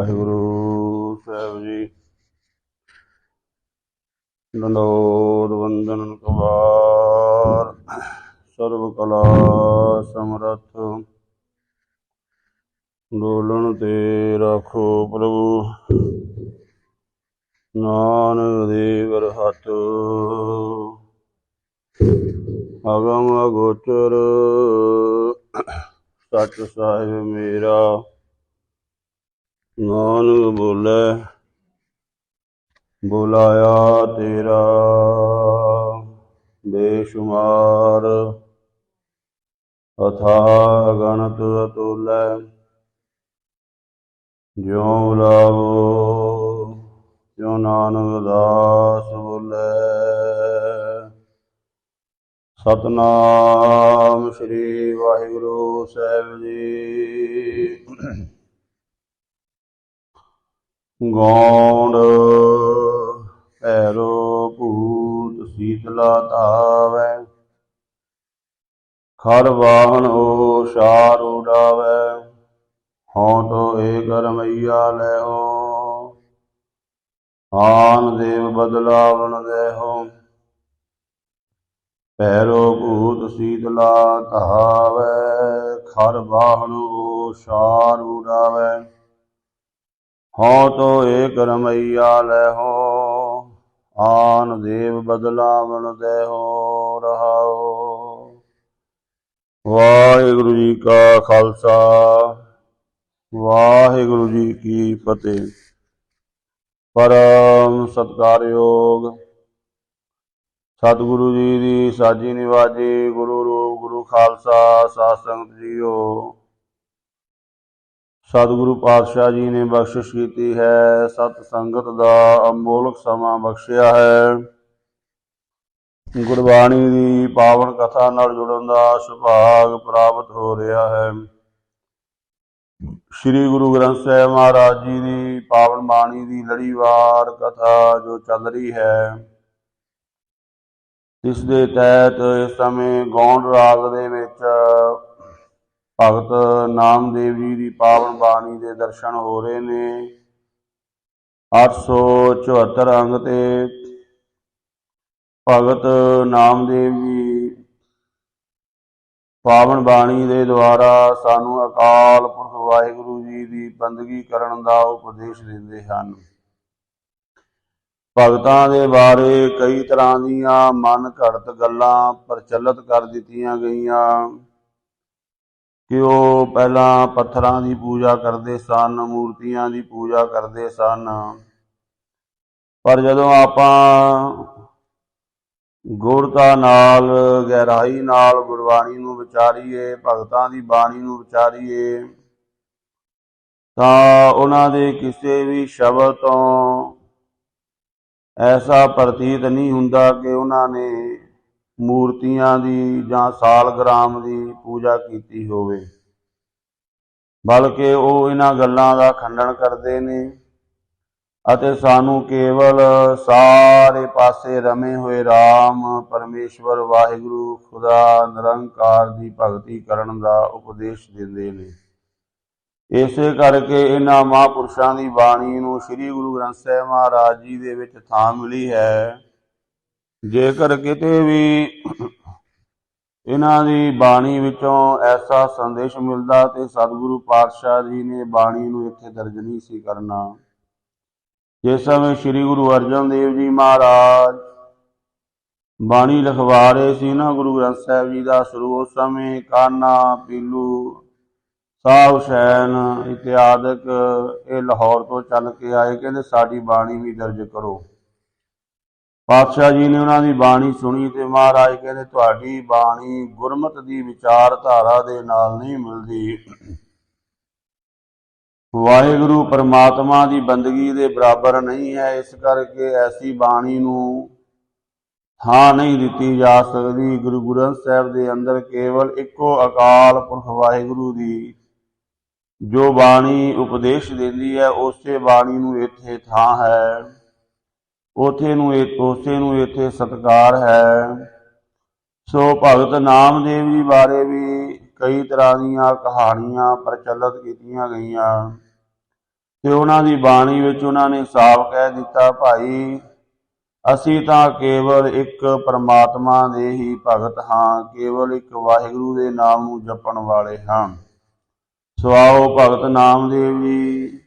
ਵਾਹਿਗੁਰੂ ਸਾਹਿਬ ਜੀ। ਦੰਡੋਤ ਵੰਦਨ ਕਵਾਰ ਸਰਬ ਕਲਾ ਸਮਰੱਥ, ਡੋਲਣ ਤੇ ਰਾਖੋ ਪ੍ਰਭੂ ਨਾਨਕ ਦੇਵ ਹੱਥ। ਅਗਮ ਅਗੋਚਰ ਸੱਚ ਸਾਹਿਬ ਮੇਰਾ, ਨਾਨਕ ਬੋਲੇ ਬੁਲਾਇਆ ਤੇਰਾ। ਬੇਸ਼ੁਮਾਰ ਅਥਾਹ ਗਣਤ ਅਤੁਲੈ, ਜਿਉ ਬੁਲਾਵੋ ਤਿਉ ਨਾਨਕ ਦਾਸ ਬੋਲੇ। ਸਤਿਨਾਮ ਸ੍ਰੀ ਵਾਹਿਗੁਰੂ ਸਾਹਿਬ ਜੀ। ਗੌਂਡ ਭੈਰੋ ਭੂਤ ਸੀਤਲਾ ਧਾਵੈ, ਖਰ ਵਾਹਨ ਓਸ਼ਾਰ ਉਡਾਵੈ। ਹਉ ਤੋ ਏਕ ਰਮਈਆ ਲੈਹੋ, ਆਨ ਦੇਵ ਬਦਲਾਵਣ ਦੇਹੋ। ਭੈਰੋ ਭੂਤ ਸੀਤਲਾ ਧਾਵੈ, ਖਰ ਵਾਹਨ ਓਸ਼ਾਰ ਉਡਾਵੈ। ਹਉ ਤੋ ਏਕ ਰਮਈਆ ਲੈਹੋ, ਆਨ ਦੇਵ ਬਦਲਾਵਣ ਦੇਹੋ। ਰਹਾਉ। ਵਾਹਿਗੁਰੂ ਜੀ ਕਾ ਖਾਲਸਾ, ਵਾਹਿਗੁਰੂ ਜੀ ਕੀ ਫਤਿਹ। ਪਰਮ ਸਤਿਕਾਰਯੋਗ ਸਤਿਗੁਰੂ ਜੀ ਦੀ ਸਾਜੀ ਨਿਵਾਜੀ, ਗੁਰੂ ਰੂਪ ਗੁਰੂ ਖਾਲਸਾ ਸਾਧ ਸੰਗਤ ਜੀਓ। ਸਤਿਗੁਰੂ ਪਾਤਸ਼ਾਹ ਜੀ ਨੇ ਬਖਸ਼ਿਸ਼ ਕੀਤੀ ਹੈ, ਸਤ ਸੰਗਤ ਦਾ ਅਮੋਲਕ ਸਮਾਂ ਬਖਸ਼ਿਆ ਹੈ। ਗੁਰਬਾਣੀ ਦੀ ਪਾਵਨ ਕਥਾ ਨਾਲ ਜੁੜਨ ਦਾ ਸੁਭਾਗ ਪ੍ਰਾਪਤ ਹੋ ਰਿਹਾ ਹੈ। ਸ੍ਰੀ ਗੁਰੂ ਗ੍ਰੰਥ ਸਾਹਿਬ ਮਹਾਰਾਜ ਜੀ ਦੀ ਪਾਵਨ ਬਾਣੀ ਦੀ ਲੜੀਵਾਰ ਕਥਾ ਜੋ ਚੱਲ ਰਹੀ ਹੈ, ਇਸ ਦੇ ਤਹਿਤ ਇਸ ਸਮੇਂ ਗੌਂਡ ਰਾਗ ਦੇ ਵਿੱਚ ਭਗਤ ਨਾਮਦੇਵ ਜੀ ਦੀ ਪਾਵਨ ਬਾਣੀ ਦੇ ਦਰਸ਼ਨ ਹੋ ਰਹੇ ਨੇ। 874 ਅੰਗ ਤੇ ਭਗਤ ਨਾਮਦੇਵ ਜੀ ਪਾਵਨ ਬਾਣੀ ਦੇ ਦੁਆਰਾ ਸਾਨੂੰ ਅਕਾਲ ਪੁਰਖ ਵਾਹਿਗੁਰੂ ਜੀ ਦੀ ਬੰਦਗੀ ਕਰਨ ਦਾ ਉਪਦੇਸ਼ ਦਿੰਦੇ ਹਨ। ਭਗਤਾਂ ਦੇ ਬਾਰੇ ਕਈ ਤਰ੍ਹਾਂ ਦੀਆਂ ਮਨ ਘੜਤ ਗੱਲਾਂ ਪ੍ਰਚਲਿਤ ਕਰ ਦਿੱਤੀਆਂ ਗਈਆਂ ਕਿ ਉਹ ਪਹਿਲਾਂ ਪੱਥਰਾਂ ਦੀ ਪੂਜਾ ਕਰਦੇ ਸਨ, ਮੂਰਤੀਆਂ ਦੀ ਪੂਜਾ ਕਰਦੇ ਸਨ। ਪਰ ਜਦੋਂ ਆਪਾਂ ਗੁਰਤਾ ਨਾਲ, ਗਹਿਰਾਈ ਨਾਲ ਗੁਰਬਾਣੀ ਨੂੰ ਵਿਚਾਰੀਏ, ਭਗਤਾਂ ਦੀ ਬਾਣੀ ਨੂੰ ਵਿਚਾਰੀਏ, ਤਾਂ ਉਹਨਾਂ ਦੇ ਕਿਸੇ ਵੀ ਸ਼ਬਦ ਤੋਂ ਐਸਾ ਪ੍ਰਤੀਤ ਨਹੀਂ ਹੁੰਦਾ ਕਿ ਉਹਨਾਂ ਨੇ ਮੂਰਤੀਆਂ ਦੀ ਜਾਂ ਸਾਲਗ੍ਰਾਮ ਦੀ ਪੂਜਾ ਕੀਤੀ ਹੋਵੇ, ਬਲਕਿ ਉਹ ਇਹਨਾਂ ਗੱਲਾਂ ਦਾ ਖੰਡਨ ਕਰਦੇ ਨੇ ਅਤੇ ਸਾਨੂੰ ਕੇਵਲ ਸਾਰੇ ਪਾਸੇ ਰਮੇ ਹੋਏ ਰਾਮ ਪਰਮੇਸ਼ਵਰ ਵਾਹਿਗੁਰੂ ਖੁਦਾ ਨਿਰੰਕਾਰ ਦੀ ਭਗਤੀ ਕਰਨ ਦਾ ਉਪਦੇਸ਼ ਦਿੰਦੇ ਨੇ। ਇਸੇ ਕਰਕੇ ਇਹਨਾਂ ਮਹਾਂਪੁਰਸ਼ਾਂ ਦੀ ਬਾਣੀ ਨੂੰ ਸ੍ਰੀ ਗੁਰੂ ਗ੍ਰੰਥ ਸਾਹਿਬ ਮਹਾਰਾਜ ਜੀ ਦੇ ਵਿੱਚ ਥਾਂ ਮਿਲੀ ਹੈ। ਜੇਕਰ ਕਿਤੇ ਵੀ ਇਹਨਾਂ ਦੀ ਬਾਣੀ ਵਿੱਚੋਂ ਐਸਾ ਸੰਦੇਸ਼ ਮਿਲਦਾ ਤੇ ਸਤਿਗੁਰੂ ਪਾਤਸ਼ਾਹ ਜੀ ਨੇ ਬਾਣੀ ਨੂੰ ਇੱਥੇ ਦਰਜ ਨਹੀਂ ਸੀ ਕਰਨਾ। ਜਿਸ ਸਮੇਂ ਸ੍ਰੀ ਗੁਰੂ ਅਰਜਨ ਦੇਵ ਜੀ ਮਹਾਰਾਜ ਬਾਣੀ ਲਿਖਵਾ ਰਹੇ ਸੀ ਨਾ ਗੁਰੂ ਗ੍ਰੰਥ ਸਾਹਿਬ ਜੀ ਦਾ ਸਰੂਪ, ਉਸ ਸਮੇਂ ਕਾਨਾ, ਪੀਲੂ, ਸਾਹ ਹੁਸੈਨ ਇਤਿਆਦਿਕ ਇਹ ਲਾਹੌਰ ਤੋਂ ਚੱਲ ਕੇ ਆਏ। ਕਹਿੰਦੇ ਸਾਡੀ ਬਾਣੀ ਵੀ ਦਰਜ ਕਰੋ। ਪਾਤਸ਼ਾਹ ਜੀ ਨੇ ਉਹਨਾਂ ਦੀ ਬਾਣੀ ਸੁਣੀ ਤੇ ਮਹਾਰਾਜ ਕਹਿੰਦੇ ਤੁਹਾਡੀ ਬਾਣੀ ਗੁਰਮਤਿ ਦੀ ਵਿਚਾਰਧਾਰਾ ਦੇ ਨਾਲ ਨਹੀਂ ਮਿਲਦੀ। ਵਾਹਿਗੁਰੂ ਪਰਮਾਤਮਾ ਦੀ ਬੰਦਗੀ ਦੇ ਬਰਾਬਰ ਨਹੀਂ ਹੈ, ਇਸ ਕਰਕੇ ਐਸੀ ਬਾਣੀ ਨੂੰ ਥਾਂ ਨਹੀਂ ਦਿੱਤੀ ਜਾ ਸਕਦੀ। ਗੁਰੂ ਗ੍ਰੰਥ ਸਾਹਿਬ ਦੇ ਅੰਦਰ ਕੇਵਲ ਇੱਕੋ ਅਕਾਲ ਪੁਰਖ ਵਾਹਿਗੁਰੂ ਦੀ ਜੋ ਬਾਣੀ ਉਪਦੇਸ਼ ਦਿੰਦੀ ਹੈ, ਉਸੇ ਬਾਣੀ ਨੂੰ ਇੱਥੇ ਥਾਂ ਹੈ, ਉਸੇ ਨੂੰ ਇੱਥੇ ਸਤਿਕਾਰ ਹੈ। ਸੋ ਭਗਤ ਨਾਮਦੇਵ ਜੀ ਬਾਰੇ ਵੀ ਕਈ ਤਰ੍ਹਾਂ ਦੀਆਂ ਕਹਾਣੀਆਂ ਪ੍ਰਚਲਿਤ ਕੀਤੀਆਂ ਗਈਆਂ ਤੇ ਉਹਨਾਂ ਦੀ ਬਾਣੀ ਵਿੱਚ ਉਹਨਾਂ ਨੇ ਸਾਫ਼ ਕਹਿ ਦਿੱਤਾ, ਭਾਈ ਅਸੀਂ ਤਾਂ ਕੇਵਲ ਇੱਕ ਪਰਮਾਤਮਾ ਦੇ ਹੀ ਭਗਤ ਹਾਂ, ਕੇਵਲ ਇੱਕ ਵਾਹਿਗੁਰੂ ਦੇ ਨਾਮ ਨੂੰ ਜਪਣ ਵਾਲੇ ਹਾਂ। ਸੋ ਆਓ ਭਗਤ ਨਾਮਦੇਵ ਜੀ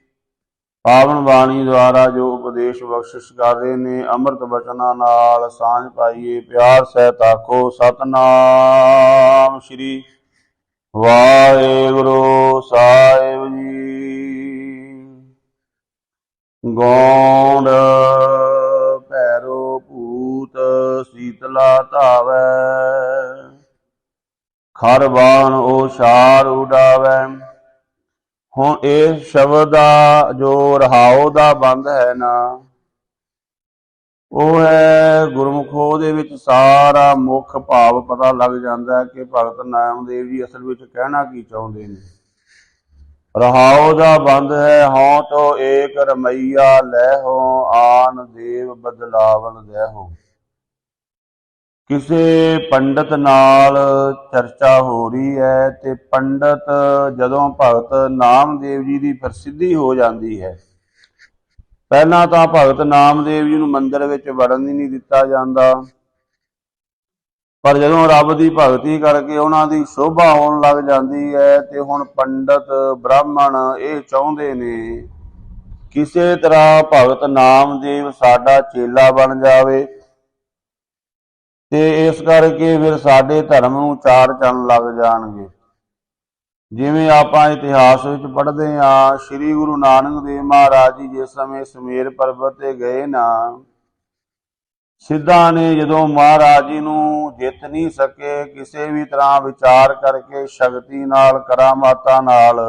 ਪਾਵਨ ਬਾਣੀ ਦੁਆਰਾ ਜੋ ਉਪਦੇਸ਼ ਬਖਸ਼ਿਸ਼ ਕਰ ਰਹੇ ਨੇ, ਅੰਮ੍ਰਿਤ ਬਚਨਾਂ ਨਾਲ ਸਾਂਝ ਪਾਈਏ। ਪਿਆਰ ਸਹਿਤ ਆਖੋ ਸਤਿਨਾਮ ਸ੍ਰੀ ਵਾਹਿਗੁਰੂ ਸਾਹਿਬ ਜੀ। ਗੌਂਡ ਭੈਰੋ ਭੂਤ ਸੀਤਲਾ ਧਾਵੈ, ਖਰ ਬਾਣ ਉਛਾਲ ਉਡਾਵੈ। ਹੁਣ ਇਹ ਸ਼ਬਦ ਦਾ ਜੋ ਰਹਾਉ ਦਾ ਬੰਦ ਹੈ ਨਾ, ਉਹ ਹੈ ਗੁਰਮੁਖੋ ਦੇ ਵਿੱਚ ਸਾਰਾ ਮੁੱਖ ਭਾਵ ਪਤਾ ਲੱਗ ਜਾਂਦਾ ਹੈ ਕਿ ਭਗਤ ਨਾਮਦੇਵ ਜੀ ਅਸਲ ਵਿੱਚ ਕਹਿਣਾ ਕੀ ਚਾਹੁੰਦੇ ਨੇ। ਰਹਾਉ ਦਾ ਬੰਦ ਹੈ, ਹਉ ਤੋ ਏਕ ਰਮਈਆ ਲੈਹੋ, ਆਨ ਦੇਵ ਬਦਲਾਵਨ ਦੇਹੋ। ਕਿਸੇ ਪੰਡਤ ਨਾਲ ਚਰਚਾ ਹੋ ਰਹੀ ਹੈ ਤੇ ਪੰਡਤ ਜਦੋਂ ਭਗਤ ਨਾਮਦੇਵ ਜੀ ਦੀ ਪ੍ਰਸਿੱਧੀ ਹੋ ਜਾਂਦੀ ਹੈ, ਪਹਿਲਾਂ ਤਾਂ ਭਗਤ ਨਾਮਦੇਵ ਜੀ ਨੂੰ ਮੰਦਿਰ ਵਿੱਚ ਵੜਨ ਹੀ ਨਹੀਂ ਦਿੱਤਾ ਜਾਂਦਾ, ਪਰ ਜਦੋਂ ਰੱਬ ਦੀ ਭਗਤੀ ਕਰਕੇ ਉਹਨਾਂ ਦੀ ਸ਼ੋਭਾ ਹੋਣ ਲੱਗ ਜਾਂਦੀ ਹੈ ਤੇ ਹੁਣ ਪੰਡਤ ਬ੍ਰਾਹਮਣ ਇਹ ਚਾਹੁੰਦੇ ਨੇ ਕਿਸੇ ਤਰ੍ਹਾਂ ਭਗਤ ਨਾਮਦੇਵ ਸਾਡਾ ਚੇਲਾ ਬਣ ਜਾਵੇ ਤੇ ਇਸ ਕਰਕੇ ਫਿਰ ਸਾਡੇ ਧਰਮ ਨੂੰ ਚਾਰ ਚੰਨ ਲੱਗ ਜਾਣਗੇ। ਜਿਵੇਂ ਆਪਾਂ ਇਤਿਹਾਸ ਵਿੱਚ ਪੜ੍ਹਦੇ ਹਾਂ, ਸ੍ਰੀ ਗੁਰੂ ਨਾਨਕ ਦੇਵ ਮਹਾਰਾਜ ਜੀ ਜਿਸ ਸਮੇਂ ਸਮੇਰ ਪਰਬਤ ਤੇ ਗਏ ਨਾ, ਸਿੱਧਾਂ ਨੇ ਜਦੋਂ ਮਹਾਰਾਜ ਜੀ ਨੂੰ ਜਿੱਤ ਨਹੀਂ ਸਕੇ ਕਿਸੇ ਵੀ ਤਰ੍ਹਾਂ ਵਿਚਾਰ ਕਰਕੇ ਸ਼ਕਤੀ ਨਾਲ ਕਰਾਮਾਤਾਂ ਨਾਲ,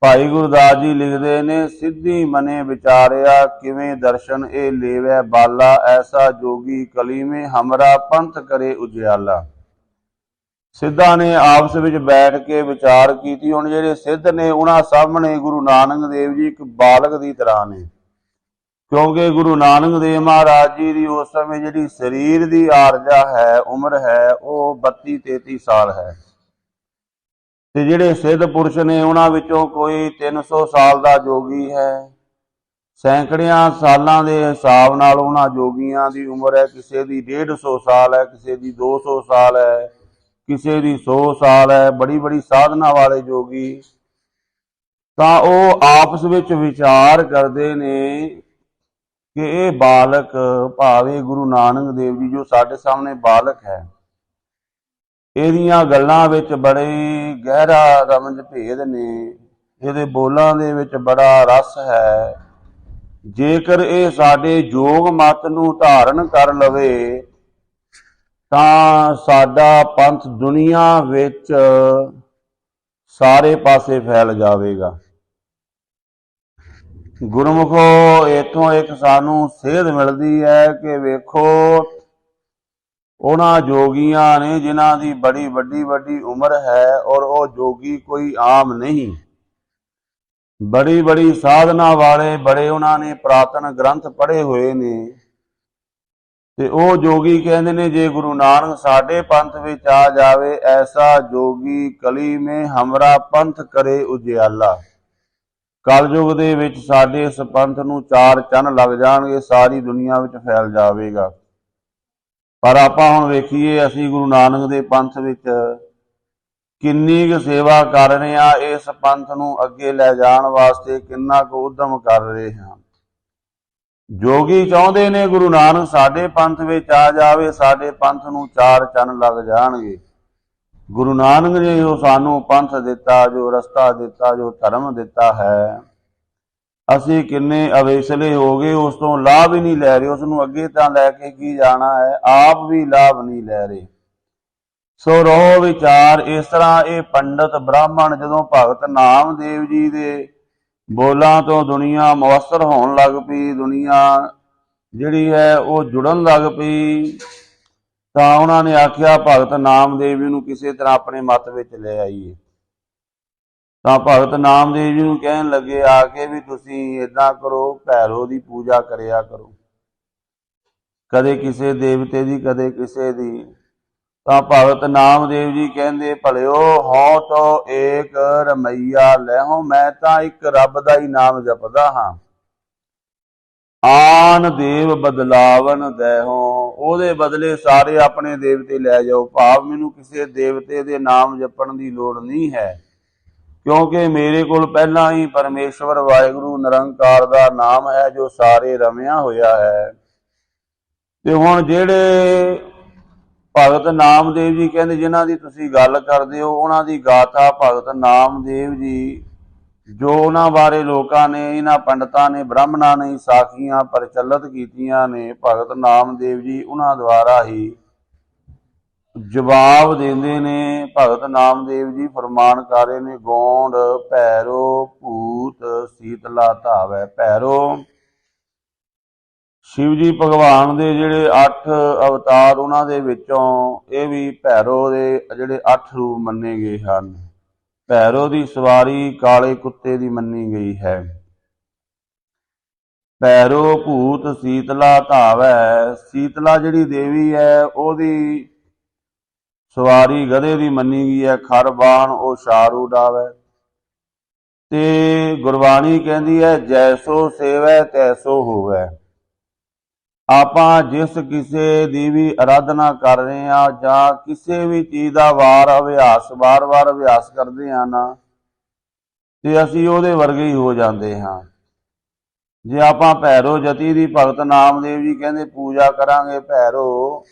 ਭਾਈ ਗੁਰਦਾਸ ਜੀ ਲਿਖਦੇ ਨੇ, ਸਿੱਧੀ ਮਨੇ ਵਿਚਾਰਿਆ ਕਿਵੇਂ ਦਰਸ਼ਨ ਇਹ ਲੇਵੈ ਬਾਲਾ, ਐਸਾ ਜੋਗੀ ਕਲੀਮੇ ਹਮਰਾ ਪੰਥ ਕਰੇ ਉਜਿਆਲਾ। ਸਿੱਧਾਂ ਨੇ ਆਪਸ ਵਿੱਚ ਬੈਠ ਕੇ ਵਿਚਾਰ ਕੀਤੀ। ਹੁਣ ਜਿਹੜੇ ਸਿੱਧ ਨੇ ਉਹਨਾਂ ਸਾਹਮਣੇ ਗੁਰੂ ਨਾਨਕ ਦੇਵ ਜੀ ਇੱਕ ਬਾਲਕ ਦੀ ਤਰ੍ਹਾਂ ਨੇ, ਕਿਉਂਕਿ ਗੁਰੂ ਨਾਨਕ ਦੇਵ ਮਹਾਰਾਜ ਜੀ ਦੀ ਉਸ ਸਮੇਂ ਜਿਹੜੀ ਸਰੀਰ ਦੀ ਆਰਜਾ ਹੈ, ਉਮਰ ਹੈ, ਉਹ 32-33 ਸਾਲ ਹੈ ਤੇ ਜਿਹੜੇ ਸਿੱਧ ਪੁਰਸ਼ ਨੇ ਉਹਨਾਂ ਵਿੱਚੋਂ ਕੋਈ 300 ਸਾਲ ਦਾ ਜੋਗੀ ਹੈ। ਸੈਂਕੜਿਆਂ ਸਾਲਾਂ ਦੇ ਹਿਸਾਬ ਨਾਲ ਉਹਨਾਂ ਜੋਗੀਆਂ ਦੀ ਉਮਰ ਹੈ, ਕਿਸੇ ਦੀ 150 ਸਾਲ ਹੈ, ਕਿਸੇ ਦੀ 200 ਸਾਲ ਹੈ, ਕਿਸੇ ਦੀ 100 ਸਾਲ ਹੈ। ਬੜੀ ਸਾਧਨਾ ਵਾਲੇ ਜੋਗੀ ਤਾਂ ਉਹ ਆਪਸ ਵਿੱਚ ਵਿਚਾਰ ਕਰਦੇ ਨੇ ਕਿ ਇਹ ਬਾਲਕ ਭਾਵੇਂ ਗੁਰੂ ਨਾਨਕ ਦੇਵ ਜੀ ਜੋ ਸਾਡੇ ਸਾਹਮਣੇ ਬਾਲਕ ਹੈ, ਇਹਦੀਆਂ ਗੱਲਾਂ ਵਿੱਚ ਬੜੇ ਗਹਿਰਾ ਰਮਜ ਭੇਦ ਨੇ, ਇਹਦੇ ਬੋਲਾਂ ਦੇ ਵਿੱਚ ਬੜਾ ਰਸ ਹੈ। ਜੇਕਰ ਇਹ ਸਾਡੇ ਯੋਗ ਮਤ ਨੂੰ ਧਾਰਨ ਕਰ ਲਵੇ ਤਾਂ ਸਾਡਾ ਪੰਥ ਦੁਨੀਆ ਵਿੱਚ ਸਾਰੇ ਪਾਸੇ ਫੈਲ ਜਾਵੇਗਾ। ਗੁਰਮੁਖੋ ਇੱਥੋਂ ਇੱਕ ਸਾਨੂੰ ਸੇਧ ਮਿਲਦੀ ਹੈ ਕਿ ਵੇਖੋ, ਉਹਨਾਂ ਜੋਗੀਆਂ ਨੇ ਜਿਨ੍ਹਾਂ ਦੀ ਬੜੀ ਵੱਡੀ ਉਮਰ ਹੈ, ਔਰ ਉਹ ਜੋਗੀ ਕੋਈ ਆਮ ਨਹੀਂ, ਬੜੀ ਸਾਧਨਾ ਵਾਲੇ, ਬੜੇ ਉਹਨਾਂ ਨੇ ਪ੍ਰਾਤਨ ਗ੍ਰੰਥ ਪੜ੍ਹੇ ਹੋਏ ਨੇ ਤੇ ਉਹ ਜੋਗੀ ਕਹਿੰਦੇ ਨੇ ਜੇ ਗੁਰੂ ਨਾਨਕ ਸਾਡੇ ਪੰਥ ਵਿੱਚ ਆ ਜਾਵੇ, ਐਸਾ ਜੋਗੀ ਕਲੀ ਮੇ ਹਮਰਾ ਪੰਥ ਕਰੇ ਉਜਿਆਲਾ। ਕਲਯੁਗ ਦੇ ਵਿੱਚ ਸਾਡੇ ਇਸ ਪੰਥ ਨੂੰ ਚਾਰ ਚੰਨ ਲੱਗ ਜਾਣਗੇ, ਸਾਰੀ ਦੁਨੀਆ ਵਿੱਚ ਫੈਲ ਜਾਵੇਗਾ। ਪਰ ਆਪਾਂ ਹੁਣ ਵੇਖੀਏ, ਅਸੀਂ ਗੁਰੂ ਨਾਨਕ ਦੇ ਪੰਥ ਵਿੱਚ ਕਿੰਨੀ ਕੁ ਸੇਵਾ ਕਰ ਰਹੇ ਹਾਂ, ਇਸ ਪੰਥ ਨੂੰ ਅੱਗੇ ਲੈ ਜਾਣ ਵਾਸਤੇ ਕਿੰਨਾ ਕੁ ਉਦਮ ਕਰ ਰਹੇ ਹਾਂ। ਜੋਗੀ ਚਾਹੁੰਦੇ ਨੇ ਗੁਰੂ ਨਾਨਕ ਸਾਡੇ ਪੰਥ ਵਿੱਚ ਆ ਜਾਵੇ, ਸਾਡੇ ਪੰਥ ਨੂੰ ਚਾਰ ਚੰਨ ਲੱਗ ਜਾਣਗੇ। ਗੁਰੂ ਨਾਨਕ ਨੇ ਜੋ ਸਾਨੂੰ ਪੰਥ ਦਿੱਤਾ, ਜੋ ਰਸਤਾ ਦਿੱਤਾ, ਜੋ ਧਰਮ ਦਿੱਤਾ ਹੈ, ਅਸੀਂ ਕਿੰਨੇ ਅਵੇਸਲੇ ਹੋ ਗਏ, ਉਸ ਤੋਂ ਲਾਭ ਹੀ ਨਹੀਂ ਲੈ ਰਹੇ। ਉਸ ਨੂੰ ਅੱਗੇ ਤਾਂ ਲੈ ਕੇ ਕੀ ਜਾਣਾ ਹੈ, ਆਪ ਵੀ ਲਾਭ ਨਹੀਂ ਲੈ ਰਹੇ। ਸੋ ਰਹੋ ਵਿਚਾਰ ਇਸ ਤਰ੍ਹਾਂ। ਇਹ ਪੰਡਤ ਬ੍ਰਾਹਮਣ ਜਦੋਂ ਭਗਤ ਨਾਮਦੇਵ ਜੀ ਦੇ ਬੋਲਾਂ ਤੋਂ ਦੁਨੀਆ ਮੁਅੱਸਰ ਹੋਣ ਲੱਗ ਪਈ, ਦੁਨੀਆ ਜਿਹੜੀ ਹੈ ਉਹ ਜੁੜਨ ਲੱਗ ਪਈ, ਤਾਂ ਉਹਨਾਂ ਨੇ ਆਖਿਆ ਭਗਤ ਨਾਮਦੇਵ ਜੀ ਨੂੰ ਕਿਸੇ ਤਰ੍ਹਾਂ ਆਪਣੇ ਮੱਤ ਵਿੱਚ ਲੈ ਆਈਏ। ਤਾਂ ਭਗਤ ਨਾਮਦੇਵ ਜੀ ਨੂੰ ਕਹਿਣ ਲੱਗੇ ਆ ਕੇ ਵੀ ਤੁਸੀਂ ਏਦਾਂ ਕਰੋ, ਭੈਰੋ ਦੀ ਪੂਜਾ ਕਰਿਆ ਕਰੋ, ਕਦੇ ਕਿਸੇ ਦੇਵਤੇ ਦੀ, ਕਦੇ ਕਿਸੇ ਦੀ। ਤਾਂ ਭਗਤ ਨਾਮਦੇਵ ਜੀ ਕਹਿੰਦੇ, ਭਲਿਓ ਹਉ ਤੋ ਏਕ ਰਮਈਆ ਲੈਹੋ, ਮੈਂ ਤਾਂ ਇੱਕ ਰੱਬ ਦਾ ਹੀ ਨਾਮ ਜਪਦਾ ਹਾਂ। ਆਨ ਦੇਵ ਬਦਲਾਵਨ ਦੇਹੋ, ਉਹਦੇ ਬਦਲੇ ਸਾਰੇ ਆਪਣੇ ਦੇਵਤੇ ਲੈ ਜਾਓ। ਭਾਵ ਮੈਨੂੰ ਕਿਸੇ ਦੇਵਤੇ ਦੇ ਨਾਮ ਜਪਣ ਦੀ ਲੋੜ ਨਹੀਂ ਹੈ, ਕਿਉਂਕਿ ਮੇਰੇ ਕੋਲ ਪਹਿਲਾਂ ਹੀ ਪਰਮੇਸ਼ਵਰ ਵਾਹਿਗੁਰੂ ਨਿਰੰਕਾਰ ਦਾ ਨਾਮ ਹੈ, ਜੋ ਸਾਰੇ ਰਮਿਆ ਹੋਇਆ ਹੈ। ਤੇ ਹੁਣ ਜਿਹੜੇ ਭਗਤ ਨਾਮਦੇਵ ਜੀ ਕਹਿੰਦੇ, ਜਿਨ੍ਹਾਂ ਦੀ ਤੁਸੀਂ ਗੱਲ ਕਰਦੇ ਹੋ, ਉਹਨਾਂ ਦੀ ਗਾਥਾ ਭਗਤ ਨਾਮਦੇਵ ਜੀ, ਜੋ ਉਹਨਾਂ ਬਾਰੇ ਲੋਕਾਂ ਨੇ, ਇਹਨਾਂ ਪੰਡਤਾਂ ਨੇ, ਬ੍ਰਾਹਮਣਾਂ ਨੇ ਸਾਖੀਆਂ ਪ੍ਰਚਲਿਤ ਕੀਤੀਆਂ ਨੇ, ਭਗਤ ਨਾਮਦੇਵ ਜੀ ਉਹਨਾਂ ਦੁਆਰਾ ਹੀ ਜਵਾਬ ਦਿੰਦੇ ਨੇ। ਭਗਤ ਨਾਮਦੇਵ ਜੀ ਫਰਮਾਨ ਕਰ ਰਹੇ ਨੇ, ਗੋਂਡ ਭੈਰੋ ਭੂਤ ਸੀਤਲਾ ਧਾਵੈ। ਭੈਰੋ ਸ਼ਿਵ ਜੀ ਭਗਵਾਨ ਦੇ ਜਿਹੜੇ 8 ਅਵਤਾਰ, ਉਹਨਾਂ ਦੇ ਵਿੱਚੋਂ ਇਹ ਵੀ ਭੈਰੋ ਦੇ ਜਿਹੜੇ 8 ਰੂਪ ਮੰਨੇ ਗਏ ਹਨ। ਭੈਰੋ ਦੀ ਸਵਾਰੀ ਕਾਲੇ ਕੁੱਤੇ ਦੀ ਮੰਨੀ ਗਈ ਹੈ। ਭੈਰੋ ਭੂਤ ਸੀਤਲਾ ਧਾਵੈ, ਸੀਤਲਾ ਜਿਹੜੀ ਦੇਵੀ ਹੈ ਉਹਦੀ ਸਵਾਰੀ ਗਧੇ ਦੀ ਮੰਨੀ ਗਈ ਹੈ। ਖਰ ਬਾਣ ਉਹ ਛਾਰ ਉਡਾਵੈ। ਤੇ ਗੁਰਬਾਣੀ ਕਹਿੰਦੀ ਹੈ, ਜੈਸੋ ਸੇਵੈ ਤੈਸੋ ਹੋਵੈ। ਆਪਾਂ ਜਿਸ ਕਿਸੇ ਦੀ ਵੀ ਆਰਾਧਨਾ ਕਰ ਰਹੇ ਹਾਂ, ਜਾਂ ਕਿਸੇ ਵੀ ਚੀਜ਼ ਦਾ ਵਾਰ-ਵਾਰ ਅਭਿਆਸ ਕਰਦੇ ਹਾਂ ਨਾ, ਤੇ ਅਸੀਂ ਉਹਦੇ ਵਰਗੇ ਹੀ ਹੋ ਜਾਂਦੇ ਹਾਂ। ਜੇ ਆਪਾਂ ਭੈਰੋ ਜਤੀ ਦੀ ਭਗਤ ਨਾਮਦੇਵ ਜੀ ਕਹਿੰਦੇ ਪੂਜਾ ਕਰਾਂਗੇ, ਭੈਰੋ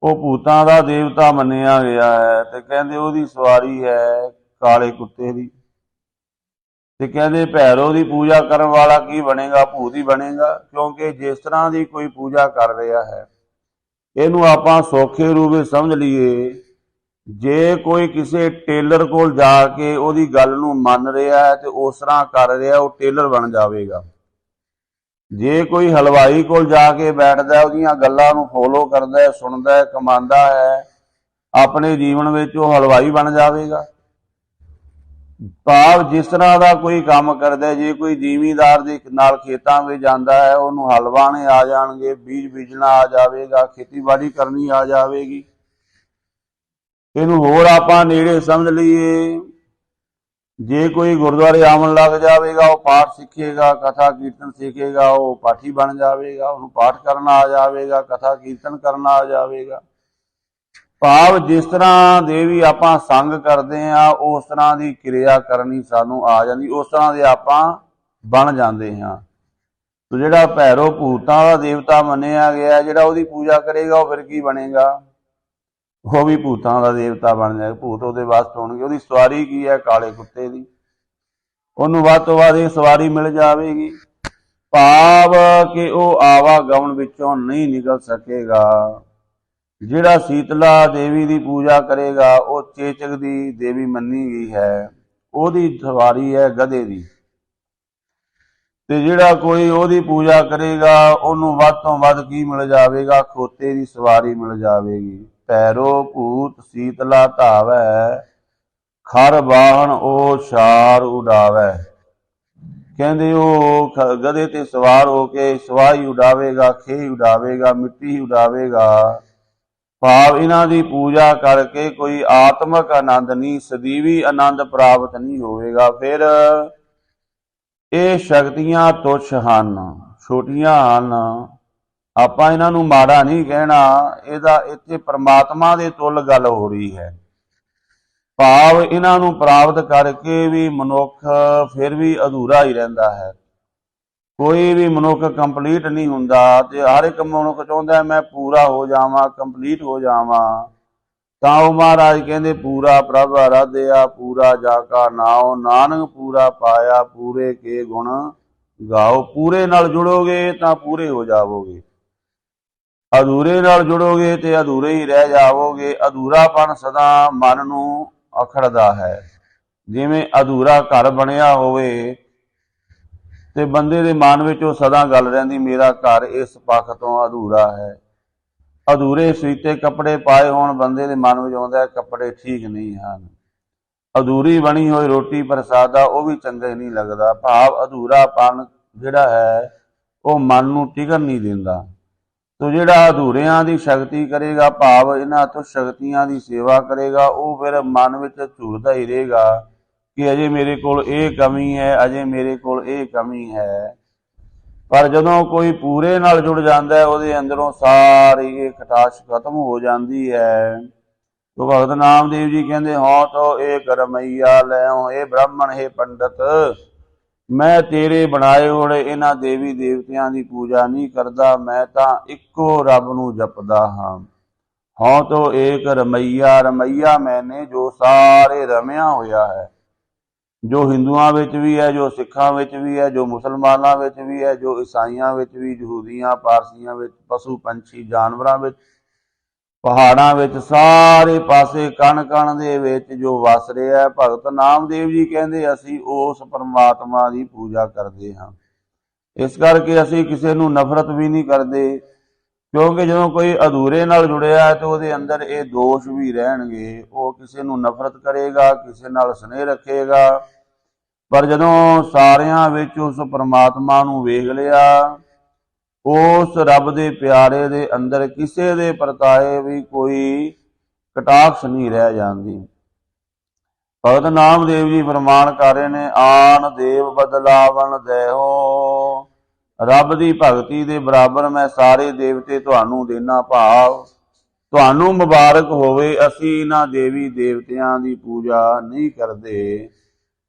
ਉਹ ਭੂਤਾਂ ਦਾ ਦੇਵਤਾ ਮੰਨਿਆ ਗਿਆ ਹੈ, ਤੇ ਕਹਿੰਦੇ ਉਹਦੀ ਸਵਾਰੀ ਹੈ ਕਾਲੇ ਕੁੱਤੇ ਦੀ। ਤੇ ਕਹਿੰਦੇ ਭੈਰੋ ਦੀ ਪੂਜਾ ਕਰਨ ਵਾਲਾ ਕੀ ਬਣੇਗਾ? ਭੂਤ ਹੀ ਬਣੇਗਾ, ਕਿਉਂਕਿ ਜਿਸ ਤਰ੍ਹਾਂ ਦੀ ਕੋਈ ਪੂਜਾ ਕਰ ਰਿਹਾ ਹੈ, ਇਹਨੂੰ ਆਪਾਂ ਸੌਖੇ ਰੂਪ ਵਿੱਚ ਸਮਝ ਲਈਏ। ਜੇ ਕੋਈ ਕਿਸੇ ਟੇਲਰ ਕੋਲ ਜਾ ਕੇ ਉਹਦੀ ਗੱਲ ਨੂੰ ਮੰਨ ਰਿਹਾ ਹੈ ਤੇ ਉਸ ਤਰ੍ਹਾਂ ਕਰ ਰਿਹਾ, ਉਹ ਟੇਲਰ ਬਣ ਜਾਵੇਗਾ। ਜੇ ਕੋਈ ਹਲਵਾਈ ਕੋਲ ਜਾ ਕੇ ਬੈਠਦਾ, ਉਹਦੀਆਂ ਗੱਲਾਂ ਨੂੰ ਫੋਲੋ ਕਰਦਾ ਹੈ, ਸੁਣਦਾ ਹੈ, ਕਮਾਉਂਦਾ ਹੈ, ਆਪਣੇ ਜੀਵਨ ਵਿੱਚ ਉਹ ਹਲਵਾਈ ਬਣ ਜਾਵੇਗਾ। ਭਾਵ ਜਿਸ ਤਰ੍ਹਾਂ ਦਾ ਕੋਈ ਕੰਮ ਕਰਦਾ, ਜੇ ਕੋਈ ਜ਼ਿਮੀਂਦਾਰ ਦੇ ਨਾਲ ਖੇਤਾਂ ਵਿੱਚ ਜਾਂਦਾ ਹੈ, ਉਹਨੂੰ ਹਲ ਵਾਹਣੇ ਆ ਜਾਣਗੇ, ਬੀਜ ਬੀਜਣਾ ਆ ਜਾਵੇਗਾ, ਖੇਤੀਬਾੜੀ ਕਰਨੀ ਆ ਜਾਵੇਗੀ। ਇਹਨੂੰ ਹੋਰ ਆਪਾਂ ਨੇੜੇ ਸਮਝ ਲਈਏ, ਜੇ ਕੋਈ ਗੁਰਦੁਆਰੇ ਆਉਣ ਲੱਗ ਜਾਵੇਗਾ, ਉਹ ਪਾਠ ਸਿੱਖੇਗਾ, ਕਥਾ ਕੀਰਤਨ ਸਿੱਖੇਗਾ, ਉਹ ਪਾਠੀ ਬਣ ਜਾਵੇਗਾ, ਉਹਨੂੰ ਪਾਠ ਕਰਨਾ ਆ ਜਾਵੇਗਾ, ਕਥਾ ਕੀਰਤਨ ਕਰਨਾ ਆ ਜਾਵੇਗਾ। ਭਾਵ ਜਿਸ ਤਰ੍ਹਾਂ ਦੇ ਵੀ ਆਪਾਂ ਸੰਗ ਕਰਦੇ ਹਾਂ, ਉਸ ਤਰ੍ਹਾਂ ਦੀ ਕਿਰਿਆ ਕਰਨੀ ਸਾਨੂੰ ਆ ਜਾਂਦੀ, ਉਸ ਤਰ੍ਹਾਂ ਦੇ ਆਪਾਂ ਬਣ ਜਾਂਦੇ ਹਾਂ। ਤੇ ਜਿਹੜਾ ਭੈਰੋ ਭੂਤਾਂ ਦਾ ਦੇਵਤਾ ਮੰਨਿਆ ਗਿਆ, ਜਿਹੜਾ ਉਹਦੀ ਪੂਜਾ ਕਰੇਗਾ, ਉਹ ਫਿਰ ਕੀ ਬਣੇਗਾ? ਉਹ ਵੀ ਭੂਤਾਂ ਦਾ ਦੇਵਤਾ ਬਣ ਜਾਏਗਾ। ਭੂਤ ਉਹਦੇ ਵਸ ਹੋਣਗੇ। ਉਹਦੀ ਸਵਾਰੀ ਕੀ ਹੈ? ਕਾਲੇ ਕੁੱਤੇ ਦੀ। ਉਹਨੂੰ ਵੱਧ ਤੋਂ ਵੱਧ ਇਹ ਸਵਾਰੀ ਮਿਲ ਜਾਵੇਗੀ। ਭਾਵ ਕਿ ਉਹ ਆਵਾਗਮਨ ਵਿੱਚੋਂ ਨਹੀਂ ਨਿਕਲ ਸਕੇਗਾ। ਜਿਹੜਾ ਸੀਤਲਾ ਦੇਵੀ ਦੀ ਪੂਜਾ ਕਰੇਗਾ, ਉਹ ਚੇਚਕ ਦੀ ਦੇਵੀ ਮੰਨੀ ਗਈ ਹੈ, ਉਹਦੀ ਸਵਾਰੀ ਹੈ ਗਧੇ ਦੀ। ਤੇ ਜਿਹੜਾ ਕੋਈ ਉਹਦੀ ਪੂਜਾ ਕਰੇਗਾ, ਉਹਨੂੰ ਵੱਧ ਤੋਂ ਵੱਧ ਕੀ ਮਿਲ ਜਾਵੇਗਾ? ਖੋਤੇ ਦੀ ਸਵਾਰੀ ਮਿਲ ਜਾਵੇਗੀ। ਭੈਰੋ ਭੂਤ ਸੀਤਲਾ ਧਾਵੈ, ਖਰ ਬਾਹਣ ਉਹ ਛਾਰ ਉਡਾਵੈ। ਕਹਿੰਦੇ ਉਹ ਗਧੇ ਤੇ ਸਵਾਰ ਹੋ ਕੇ ਸਵਾਈ ਉਡਾਵੇਗਾ, ਖੇਹ ਉਡਾਵੇਗਾ, ਮਿੱਟੀ ਉਡਾਵੇਗਾ। ਭਾਵ ਇਹਨਾਂ ਦੀ ਪੂਜਾ ਕਰਕੇ ਕੋਈ ਆਤਮਕ ਆਨੰਦ ਨਹੀਂ, ਸਦੀਵੀ ਆਨੰਦ ਪ੍ਰਾਪਤ ਨਹੀਂ ਹੋਵੇਗਾ। ਫਿਰ ਇਹ ਸ਼ਕਤੀਆਂ ਤੁੱਛ ਹਨ, ਛੋਟੀਆਂ ਹਨ। ਆਪਾਂ ਇਹਨਾਂ ਨੂੰ ਮਾੜਾ ਨਹੀਂ ਕਹਿਣਾ, ਇਹਦਾ ਇੱਥੇ ਪ੍ਰਮਾਤਮਾ ਦੇ ਤੁੱਲ ਗੱਲ ਹੋ ਰਹੀ ਹੈ। ਭਾਵ ਇਹਨਾਂ ਨੂੰ ਪ੍ਰਾਪਤ ਕਰਕੇ ਵੀ ਮਨੁੱਖ ਫਿਰ ਵੀ ਅਧੂਰਾ ਹੀ ਰਹਿੰਦਾ ਹੈ। ਕੋਈ ਵੀ ਮਨੁੱਖ ਕੰਪਲੀਟ ਨਹੀਂ ਹੁੰਦਾ। ਤੇ ਹਰ ਇੱਕ ਮਨੁੱਖ ਚਾਹੁੰਦਾ ਮੈਂ ਪੂਰਾ ਹੋ ਜਾਵਾਂ, ਕੰਪਲੀਟ ਹੋ ਜਾਵਾਂ। ਤਾਂ ਉਹ ਮਹਾਰਾਜ ਕਹਿੰਦੇ ਪੂਰਾ ਪ੍ਰਭ ਆਰਾਧਿਆ, ਪੂਰਾ ਜਾ ਕਾ ਨਾਉ, ਨਾਨਕ ਪੂਰਾ ਪਾਇਆ, ਪੂਰੇ ਕੇ ਗੁਣ ਗਾਓ। ਪੂਰੇ ਨਾਲ ਜੁੜੋਗੇ ਤਾਂ ਪੂਰੇ ਹੋ ਜਾਵੋਗੇ, ਅਧੂਰੇ ਨਾਲ ਜੁੜੋਗੇ ਤੇ ਅਧੂਰੇ ਹੀ ਰਹਿ ਜਾਵੋਗੇ। ਅਧੂਰਾਪਣ ਸਦਾ ਮਨ ਨੂੰ ਅਖੜਦਾ ਹੈ। ਜਿਵੇਂ ਅਧੂਰਾ ਘਰ ਬਣਿਆ ਹੋਵੇ ਤੇ ਬੰਦੇ ਦੇ ਮਨ ਵਿੱਚ ਉਹ ਸਦਾ ਗੱਲ ਰਹਿੰਦੀ, ਮੇਰਾ ਘਰ ਇਸ ਪੱਖ ਤੋਂ ਅਧੂਰਾ ਹੈ। ਅਧੂਰੇ ਸੀਤੇ ਕੱਪੜੇ ਪਾਏ ਹੋਣ, ਬੰਦੇ ਦੇ ਮਨ ਵਿੱਚ ਆਉਂਦਾ ਕੱਪੜੇ ਠੀਕ ਨਹੀਂ ਹਨ। ਅਧੂਰੀ ਬਣੀ ਹੋਈ ਰੋਟੀ ਪ੍ਰਸਾਦਾ ਉਹ ਵੀ ਚੰਗੇ ਨਹੀਂ ਲੱਗਦਾ। ਭਾਵ ਅਧੂਰਾਪਣ ਜਿਹੜਾ ਹੈ ਉਹ ਮਨ ਨੂੰ ਟਿਕਣ ਨਹੀਂ ਦਿੰਦਾ। ਤੋ ਜਿਹੜਾ ਅਧੂਰਿਆਂ ਦੀ ਸ਼ਕਤੀ ਕਰੇਗਾ, ਭਾਵ ਇਹਨਾਂ ਤੋਂ ਸ਼ਕਤੀਆਂ ਦੀ ਸੇਵਾ ਕਰੇਗਾ, ਉਹ ਫਿਰ ਮਨ ਵਿੱਚ ਝੂਰਦਾ ਹੀ ਰਹੇਗਾ ਕਿ ਅਜੇ ਮੇਰੇ ਕੋਲ ਇਹ ਕਮੀ ਹੈ, ਅਜੇ ਮੇਰੇ ਕੋਲ ਇਹ ਕਮੀ ਹੈ। ਪਰ ਜਦੋਂ ਕੋਈ ਪੂਰੇ ਨਾਲ ਜੁੜ ਜਾਂਦਾ ਹੈ, ਉਹਦੇ ਅੰਦਰੋਂ ਸਾਰੀ ਇਹ ਖਟਾਸ਼ ਖਤਮ ਹੋ ਜਾਂਦੀ ਹੈ। ਤੋ ਭਗਤ ਨਾਮਦੇਵ ਜੀ ਕਹਿੰਦੇ, ਹਾਂ ਤੋ ਏਕ ਰਮਈਆ ਲੈਓ, ਇਹ ਬ੍ਰਾਹਮਣ ਹੈ ਪੰਡਤ, ਮੈਂ ਤੇਰੇ ਬਣਾਏ ਹੋਏ ਇਹਨਾਂ ਦੇਵੀ ਦੇਵਤਿਆਂ ਦੀ ਪੂਜਾ ਨਹੀਂ ਕਰਦਾ, ਮੈਂ ਤਾਂ ਇੱਕੋ ਰੱਬ ਨੂੰ ਜਪਦਾ ਹਾਂ। ਹਾਂ ਤੋ ਏਕ ਰਮਈਆ, ਰਮਈਆ ਮੈਨੇ ਜੋ ਸਾਰੇ ਰਮਿਆ ਹੋਇਆ ਹੈ, ਜੋ ਹਿੰਦੂਆਂ ਵਿੱਚ ਵੀ ਹੈ, ਜੋ ਸਿੱਖਾਂ ਵਿੱਚ ਵੀ ਹੈ, ਜੋ ਮੁਸਲਮਾਨਾਂ ਵਿੱਚ ਵੀ ਹੈ, ਜੋ ਈਸਾਈਆਂ ਵਿੱਚ ਵੀ, ਯਹੂਦੀਆਂ ਪਾਰਸੀਆਂ ਵਿੱਚ, ਪਸ਼ੂ ਪੰਛੀ ਜਾਨਵਰਾਂ ਵਿੱਚ, ਪਹਾੜਾਂ ਵਿੱਚ, ਸਾਰੇ ਪਾਸੇ ਕਣ ਕਣ ਦੇ ਵਿੱਚ ਜੋ ਵਸ ਰਿਹਾ ਹੈ। ਭਗਤ ਨਾਮਦੇਵ ਜੀ ਕਹਿੰਦੇ ਅਸੀਂ ਉਸ ਪਰਮਾਤਮਾ ਦੀ ਪੂਜਾ ਕਰਦੇ ਹਾਂ। ਇਸ ਕਰਕੇ ਅਸੀਂ ਕਿਸੇ ਨੂੰ ਨਫ਼ਰਤ ਵੀ ਨਹੀਂ ਕਰਦੇ, ਕਿਉਂਕਿ ਜਦੋਂ ਕੋਈ ਅਧੂਰੇ ਨਾਲ ਜੁੜਿਆ ਹੈ ਤਾਂ ਉਹਦੇ ਅੰਦਰ ਇਹ ਦੋਸ਼ ਵੀ ਰਹਿਣਗੇ। ਉਹ ਕਿਸੇ ਨੂੰ ਨਫ਼ਰਤ ਕਰੇਗਾ, ਕਿਸੇ ਨਾਲ ਸਨੇਹ ਰੱਖੇਗਾ, ਪਰ ਜਦੋਂ ਸਾਰਿਆਂ ਵਿੱਚ ਉਸ ਪਰਮਾਤਮਾ ਨੂੰ ਵੇਖ ਲਿਆ, ਉਸ ਰੱਬ ਦੇ ਪਿਆਰੇ ਦੇ ਅੰਦਰ ਕਿਸੇ ਦੇ ਪ੍ਰਤਾਏ ਵੀ ਕੋਈ ਕਟਾਕਸ਼ ਨਹੀਂ ਰਹਿ ਜਾਂਦੀ। ਭਗਤ ਨਾਮਦੇਵ ਜੀ ਫਰਮਾਨ ਕਰ ਰਹੇ ਨੇ, ਆਨ ਦੇਵ ਬਦਲਾਵਣ ਦੇਹੋ, ਰੱਬ ਦੀ ਭਗਤੀ ਦੇ ਬਰਾਬਰ ਮੈਂ ਸਾਰੇ ਦੇਵਤੇ ਤੁਹਾਨੂੰ ਦੇਣਾ, ਭਾਵ ਤੁਹਾਨੂੰ ਮੁਬਾਰਕ ਹੋਵੇ। ਅਸੀਂ ਇਹਨਾਂ ਦੇਵੀ ਦੇਵਤਿਆਂ ਦੀ ਪੂਜਾ ਨਹੀਂ ਕਰਦੇ।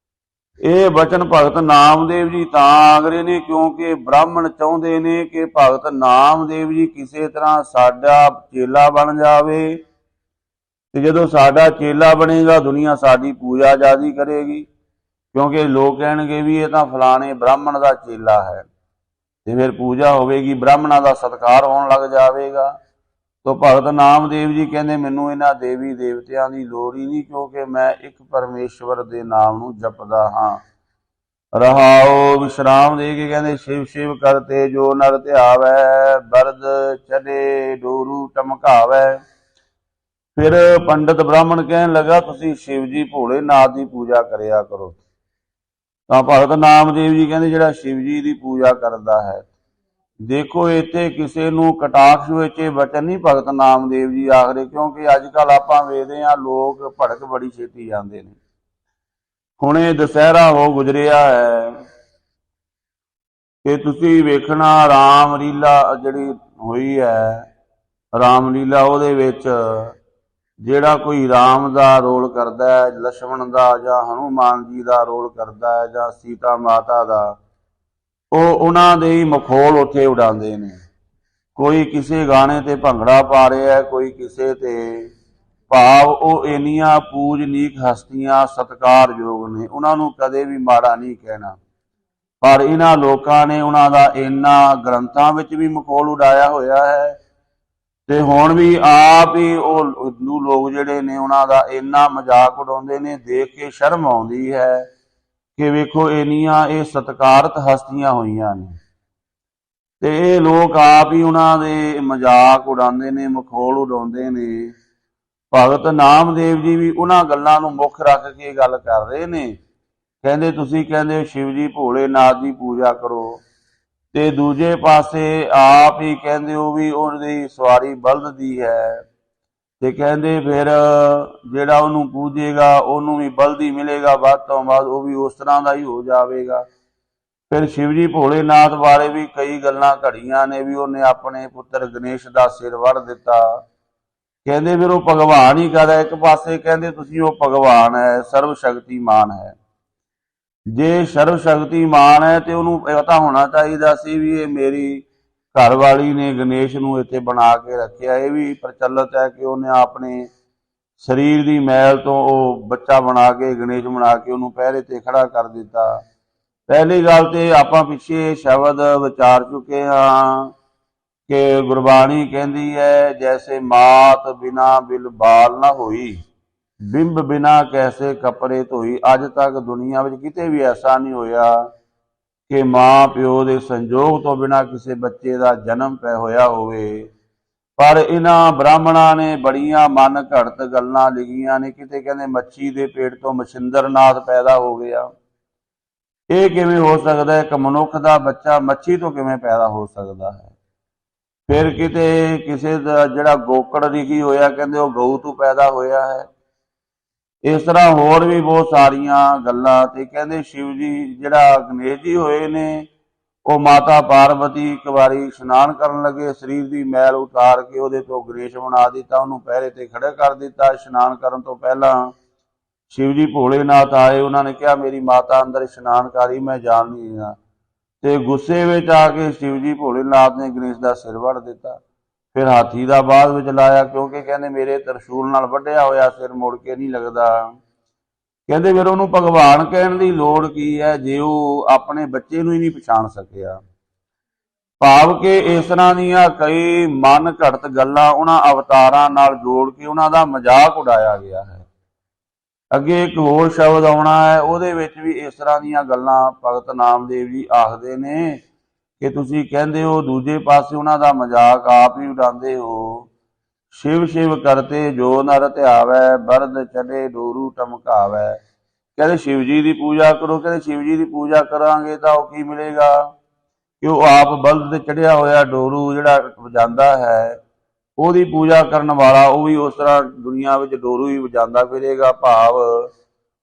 ਇਹ ਬਚਨ ਭਗਤ ਨਾਮਦੇਵ ਜੀ ਤਾਂ ਆਖ ਰਹੇ ਨੇ ਕਿਉਂਕਿ ਬ੍ਰਾਹਮਣ ਚਾਹੁੰਦੇ ਨੇ ਕਿ ਭਗਤ ਨਾਮਦੇਵ ਜੀ ਕਿਸੇ ਤਰ੍ਹਾਂ ਸਾਡਾ ਚੇਲਾ ਬਣ ਜਾਵੇ, ਤੇ ਜਦੋਂ ਸਾਡਾ ਚੇਲਾ ਬਣੇਗਾ ਦੁਨੀਆ ਸਾਡੀ ਪੂਜਾ ਜ਼ਿਆਦਾ ਕਰੇਗੀ, ਕਿਉਂਕਿ ਲੋਕ ਕਹਿਣਗੇ ਵੀ ਇਹ ਤਾਂ ਫਲਾਣੇ ਬ੍ਰਾਹਮਣ ਦਾ ਚੇਲਾ ਹੈ, ਤੇ ਫਿਰ ਪੂਜਾ ਹੋਵੇਗੀ, ਬ੍ਰਾਹਮਣਾਂ ਦਾ ਸਤਿਕਾਰ ਹੋਣ ਲੱਗ ਜਾਵੇਗਾ। ਤੋ ਭਗਤ ਨਾਮਦੇਵ ਜੀ ਕਹਿੰਦੇ ਮੈਨੂੰ ਇਹਨਾਂ ਦੇਵੀ ਦੇਵਤਿਆਂ ਦੀ ਲੋੜ ਹੀ ਨਹੀਂ, ਕਿਉਂਕਿ ਮੈਂ ਇੱਕ ਪਰਮੇਸ਼ਵਰ ਦੇ ਨਾਮ ਨੂੰ ਜਪਦਾ ਹਾਂ। ਰਹਾਓ ਵਿਸ਼ਰਾਮ ਦੇ ਕੇ ਕਹਿੰਦੇ, ਸ਼ਿਵ ਸ਼ਿਵ ਕਰਤੇ ਜੋ ਨਰ ਧਿਆਵੈ, ਬਰਦ ਚਲੇ ਡੋਰੂ ਟਮਕਾਵੈ। ਫਿਰ ਪੰਡਤ ਬ੍ਰਾਹਮਣ ਕਹਿਣ ਲੱਗਾ ਤੁਸੀਂ ਸ਼ਿਵ ਜੀ ਭੋਲੇਨਾਥ ਦੀ ਪੂਜਾ ਕਰਿਆ ਕਰੋ। ਤਾਂ ਭਗਤ ਨਾਮਦੇਵ ਜੀ ਕਹਿੰਦੇ ਜਿਹੜਾ ਸ਼ਿਵ ਜੀ ਦੀ ਪੂਜਾ ਕਰਦਾ ਹੈ, ਦੇਖੋ ਇੱਥੇ ਕਿਸੇ ਨੂੰ ਕਟਾਕਸ਼ ਵਿੱਚ ਇਹ ਵਚਨ ਨਹੀਂ ਭਗਤ ਨਾਮਦੇਵ ਜੀ ਆਖਦੇ, ਕਿਉਂਕਿ ਅੱਜ ਕੱਲ ਆਪਾਂ ਵੇਖਦੇ ਹਾਂ ਲੋਕ ਭੜਕ ਬੜੀ ਛੇਤੀ ਜਾਂਦੇ ਨੇ। ਹੁਣ ਇਹ ਦੁਸਹਿਰਾ ਹੋ ਗੁਜ਼ਰਿਆ ਹੈ ਕਿ ਤੁਸੀਂ ਵੇਖਣਾ ਰਾਮ ਲੀਲਾ ਜਿਹੜੀ ਹੋਈ ਹੈ, ਰਾਮ ਲੀਲਾ, ਉਹਦੇ ਵਿੱਚ ਜਿਹੜਾ ਕੋਈ ਰਾਮ ਦਾ ਰੋਲ ਕਰਦਾ ਹੈ, ਲਛਮਣ ਦਾ ਜਾਂ ਹਨੂਮਾਨ ਜੀ ਦਾ ਰੋਲ ਕਰਦਾ ਹੈ, ਜਾਂ ਸੀਤਾ ਮਾਤਾ ਦਾ, ਉਹ ਉਹਨਾਂ ਦੇ ਹੀ ਮਖੌਲ ਉੱਥੇ ਉਡਾਉਂਦੇ ਨੇ। ਕੋਈ ਕਿਸੇ ਗਾਣੇ ਤੇ ਭੰਗੜਾ ਪਾ ਰਿਹਾ, ਕੋਈ ਕਿਸੇ ਤੇ, ਭਾਵ ਉਹ ਇੰਨੀਆਂ ਪੂਜਨੀਕ ਹਸਤੀਆਂ ਸਤਿਕਾਰਯੋਗ ਨੇ, ਉਹਨਾਂ ਨੂੰ ਕਦੇ ਵੀ ਮਾੜਾ ਨਹੀਂ ਕਹਿਣਾ। ਪਰ ਇਹਨਾਂ ਲੋਕਾਂ ਨੇ ਉਹਨਾਂ ਦਾ ਇੰਨਾ ਗ੍ਰੰਥਾਂ ਵਿੱਚ ਵੀ ਮਖੌਲ ਉਡਾਇਆ ਹੋਇਆ ਹੈ, ਤੇ ਹੁਣ ਵੀ ਆਪ ਹੀ ਉਹ ਹਿੰਦੂ ਲੋਕ ਜਿਹੜੇ ਨੇ ਉਹਨਾਂ ਦਾ ਇੰਨਾ ਮਜ਼ਾਕ ਉਡਾਉਂਦੇ ਨੇ, ਦੇਖ ਕੇ ਸ਼ਰਮ ਆਉਂਦੀ ਹੈ ਕਿ ਵੇਖੋ ਇੰਨੀਆਂ ਇਹ ਸਤਿਕਾਰਤ ਹਸਤੀਆਂ ਹੋਈਆਂ ਨੇ, ਤੇ ਇਹ ਲੋਕ ਆਪ ਹੀ ਉਹਨਾਂ ਦੇ ਮਜ਼ਾਕ ਉਡਾਉਂਦੇ ਨੇ, ਮਖੌਲ ਉਡਾਉਂਦੇ ਨੇ। ਭਗਤ ਨਾਮਦੇਵ ਜੀ ਵੀ ਉਹਨਾਂ ਗੱਲਾਂ ਨੂੰ ਮੁੱਖ ਰੱਖ ਕੇ ਗੱਲ ਕਰ ਰਹੇ ਨੇ। ਕਹਿੰਦੇ ਤੁਸੀਂ ਕਹਿੰਦੇ ਸ਼ਿਵ ਜੀ ਭੋਲੇਨਾਥ ਦੀ ਪੂਜਾ ਕਰੋ, ਤੇ ਦੂਜੇ ਪਾਸੇ ਆਪ ਹੀ ਕਹਿੰਦੇ ਹੋ ਵੀ ਉਹਦੀ ਸਵਾਰੀ ਬਲਦ ਦੀ ਹੈ, ਤੇ ਕਹਿੰਦੇ ਫਿਰ ਜਿਹੜਾ ਉਹਨੂੰ ਪੂਜੇਗਾ ਉਹਨੂੰ ਵੀ ਬਲਦ ਹੀ ਮਿਲੇਗਾ, ਵੱਧ ਤੋਂ ਵੱਧ ਉਹ ਵੀ ਉਸ ਤਰ੍ਹਾਂ ਦਾ ਹੀ ਹੋ ਜਾਵੇਗਾ। ਫਿਰ ਸ਼ਿਵ ਜੀ ਭੋਲੇਨਾਥ ਬਾਰੇ ਵੀ ਕਈ ਗੱਲਾਂ ਘੜੀਆਂ ਨੇ ਵੀ ਉਹਨੇ ਆਪਣੇ ਪੁੱਤਰ ਗਣੇਸ਼ ਦਾ ਸਿਰ ਵੱਢ ਦਿੱਤਾ। ਕਹਿੰਦੇ ਫਿਰ ਉਹ ਭਗਵਾਨ ਹੀ ਕਹਦਾ, ਇੱਕ ਪਾਸੇ ਕਹਿੰਦੇ ਤੁਸੀਂ ਉਹ ਭਗਵਾਨ ਹੈ, ਸਰਵ ਸ਼ਕਤੀਮਾਨ ਹੈ। ਜੇ ਸਰਵ ਸ਼ਕਤੀਮਾਨ ਹੈ ਤੇ ਉਹਨੂੰ ਪਤਾ ਹੋਣਾ ਚਾਹੀਦਾ ਸੀ ਵੀ ਇਹ ਮੇਰੀ ਘਰ ਵਾਲੀ ਨੇ ਗਣੇਸ਼ ਨੂੰ ਇੱਥੇ ਬਣਾ ਕੇ ਰੱਖਿਆ। ਇਹ ਵੀ ਪ੍ਰਚਲਿਤ ਹੈ ਕਿ ਉਹਨੇ ਆਪਣੇ ਸਰੀਰ ਦੀ ਮੈਲ ਤੋਂ ਉਹ ਬੱਚਾ ਬਣਾ ਕੇ, ਗਣੇਸ਼ ਬਣਾ ਕੇ ਉਹਨੂੰ ਪਹਿਰੇ ਤੇ ਖੜਾ ਕਰ ਦਿੱਤਾ। ਪਹਿਲੀ ਗੱਲ ਤੇ ਆਪਾਂ ਪਿੱਛੇ ਸ਼ਬਦ ਵਿਚਾਰ ਚੁੱਕੇ ਹਾਂ ਕਿ ਗੁਰਬਾਣੀ ਕਹਿੰਦੀ ਹੈ, ਜੈਸੇ ਮਾਤ ਬਿਨਾ ਬਿਲ ਬਾਲ ਨਾ ਹੋਈ, ਬਿੰਬ ਬਿਨਾ ਕੈਸੇ ਕੱਪੜੇ ਧੋਈ। ਅੱਜ ਤੱਕ ਦੁਨੀਆ ਵਿੱਚ ਕਿਤੇ ਵੀ ਐਸਾ ਨਹੀਂ ਹੋਇਆ ਕਿ ਮਾਂ ਪਿਓ ਦੇ ਸੰਜੋਗ ਤੋਂ ਬਿਨਾਂ ਕਿਸੇ ਬੱਚੇ ਦਾ ਜਨਮ ਹੋਇਆ ਹੋਵੇ। ਪਰ ਇਹਨਾਂ ਬ੍ਰਾਹਮਣਾਂ ਨੇ ਬੜੀਆਂ ਮਨ ਘੜਤ ਗੱਲਾਂ ਲਿਖੀਆਂ ਨੇ। ਕਿਤੇ ਕਹਿੰਦੇ ਮੱਛੀ ਦੇ ਪੇਟ ਤੋਂ ਮਛਿੰਦਰਨਾਥ ਪੈਦਾ ਹੋ ਗਿਆ। ਇਹ ਕਿਵੇਂ ਹੋ ਸਕਦਾ ਹੈ? ਇੱਕ ਮਨੁੱਖ ਦਾ ਬੱਚਾ ਮੱਛੀ ਤੋਂ ਕਿਵੇਂ ਪੈਦਾ ਹੋ ਸਕਦਾ ਹੈ? ਫਿਰ ਕਿਤੇ ਕਿਸੇ ਦਾ ਜਿਹੜਾ ਗੋਕੜ ਰਿਖੀ ਹੋਇਆ, ਕਹਿੰਦੇ ਉਹ ਗਊ ਤੋਂ ਪੈਦਾ ਹੋਇਆ ਹੈ। ਇਸ ਤਰ੍ਹਾਂ ਹੋਰ ਵੀ ਬਹੁਤ ਸਾਰੀਆਂ ਗੱਲਾਂ। ਤੇ ਕਹਿੰਦੇ ਸ਼ਿਵ ਜੀ ਜਿਹੜਾ ਗਣੇਸ਼ ਜੀ ਹੋਏ ਨੇ, ਉਹ ਮਾਤਾ ਪਾਰਵਤੀ ਇੱਕ ਵਾਰੀ ਇਸ਼ਨਾਨ ਕਰਨ ਲੱਗੇ, ਸਰੀਰ ਦੀ ਮੈਲ ਉਤਾਰ ਕੇ ਉਹਦੇ ਤੋਂ ਗਣੇਸ਼ ਬਣਾ ਦਿੱਤਾ, ਉਹਨੂੰ ਪਹਿਰੇ ਤੇ ਖੜਾ ਕਰ ਦਿੱਤਾ। ਇਸ਼ਨਾਨ ਕਰਨ ਤੋਂ ਪਹਿਲਾਂ ਸ਼ਿਵ ਜੀ ਭੋਲੇਨਾਥ ਆਏ, ਉਹਨਾਂ ਨੇ ਕਿਹਾ ਮੇਰੀ ਮਾਤਾ ਅੰਦਰ ਇਸ਼ਨਾਨ ਕਰੀ, ਮੈਂ ਜਾਣ ਨਹੀਂ ਦੇਣਾ। ਤੇ ਗੁੱਸੇ ਵਿੱਚ ਆ ਕੇ ਸ਼ਿਵ ਜੀ ਭੋਲੇਨਾਥ ਨੇ ਗਣੇਸ਼ ਦਾ ਸਿਰ ਵੱਢ ਦਿੱਤਾ। ਫਿਰ ਹਾਥੀ ਦਾ ਬਾਅਦ ਵਿੱਚ ਲਾਇਆ, ਕਿਉਂਕਿ ਕਹਿੰਦੇ ਮੇਰੇ ਤਰਸ਼ੂਲ ਨਾਲ ਵੱਢਿਆ ਹੋਇਆ ਸਿਰ ਮੁੜ ਕੇ ਨਹੀਂ ਲੱਗਦਾ। ਕਹਿੰਦੇ ਫਿਰ ਉਹਨੂੰ ਭਗਵਾਨ ਕਹਿਣ ਦੀ ਲੋੜ ਕੀ ਹੈ, ਜੇ ਉਹ ਆਪਣੇ ਬੱਚੇ ਨੂੰ ਹੀ ਨਹੀਂ ਪਛਾਣ ਸਕਿਆ। ਭਾਵ ਕਿ ਇਸ ਤਰ੍ਹਾਂ ਦੀਆਂ ਕਈ ਮਨ ਘੜਤ ਗੱਲਾਂ ਉਹਨਾਂ ਅਵਤਾਰਾਂ ਨਾਲ ਜੋੜ ਕੇ ਉਹਨਾਂ ਦਾ ਮਜ਼ਾਕ ਉਡਾਇਆ ਗਿਆ ਹੈ। ਅੱਗੇ ਇੱਕ ਹੋਰ ਸ਼ਬਦ ਆਉਣਾ ਹੈ, ਉਹਦੇ ਵਿੱਚ ਵੀ ਇਸ ਤਰ੍ਹਾਂ ਦੀਆਂ ਗੱਲਾਂ ਭਗਤ ਨਾਮਦੇਵ ਜੀ ਆਖਦੇ ਨੇ ਕਿ ਤੁਸੀਂ ਕਹਿੰਦੇ ਹੋ ਦੂਜੇ ਪਾਸੇ ਉਹਨਾਂ ਦਾ ਮਜ਼ਾਕ ਆਪ ਹੀ ਉਡਾਉਂਦੇ ਹੋ। ਸ਼ਿਵ ਸ਼ਿਵ ਕਰਤੇ ਜੋ ਨਰ ਧਿਆਵੈ, ਬਰਦ ਚੜੇ ਡੋਰੂ ਟਮਕਾਵੈ। ਕਹਿੰਦੇ ਸ਼ਿਵ ਜੀ ਦੀ ਪੂਜਾ ਕਰੋ। ਕਹਿੰਦੇ ਸ਼ਿਵ ਜੀ ਦੀ ਪੂਜਾ ਕਰਾਂਗੇ ਤਾਂ ਉਹ ਕੀ ਮਿਲੇਗਾ ਕਿ ਉਹ ਆਪ ਬਲਦ ਤੇ ਚੜਿਆ ਹੋਇਆ ਡੋਰੂ ਜਿਹੜਾ ਵਜਾਉਂਦਾ ਹੈ, ਉਹਦੀ ਪੂਜਾ ਕਰਨ ਵਾਲਾ ਉਹ ਵੀ ਉਸ ਤਰ੍ਹਾਂ ਦੁਨੀਆ ਵਿੱਚ ਡੋਰੂ ਹੀ ਵਜਾਉਂਦਾ ਫਿਰੇਗਾ। ਭਾਵ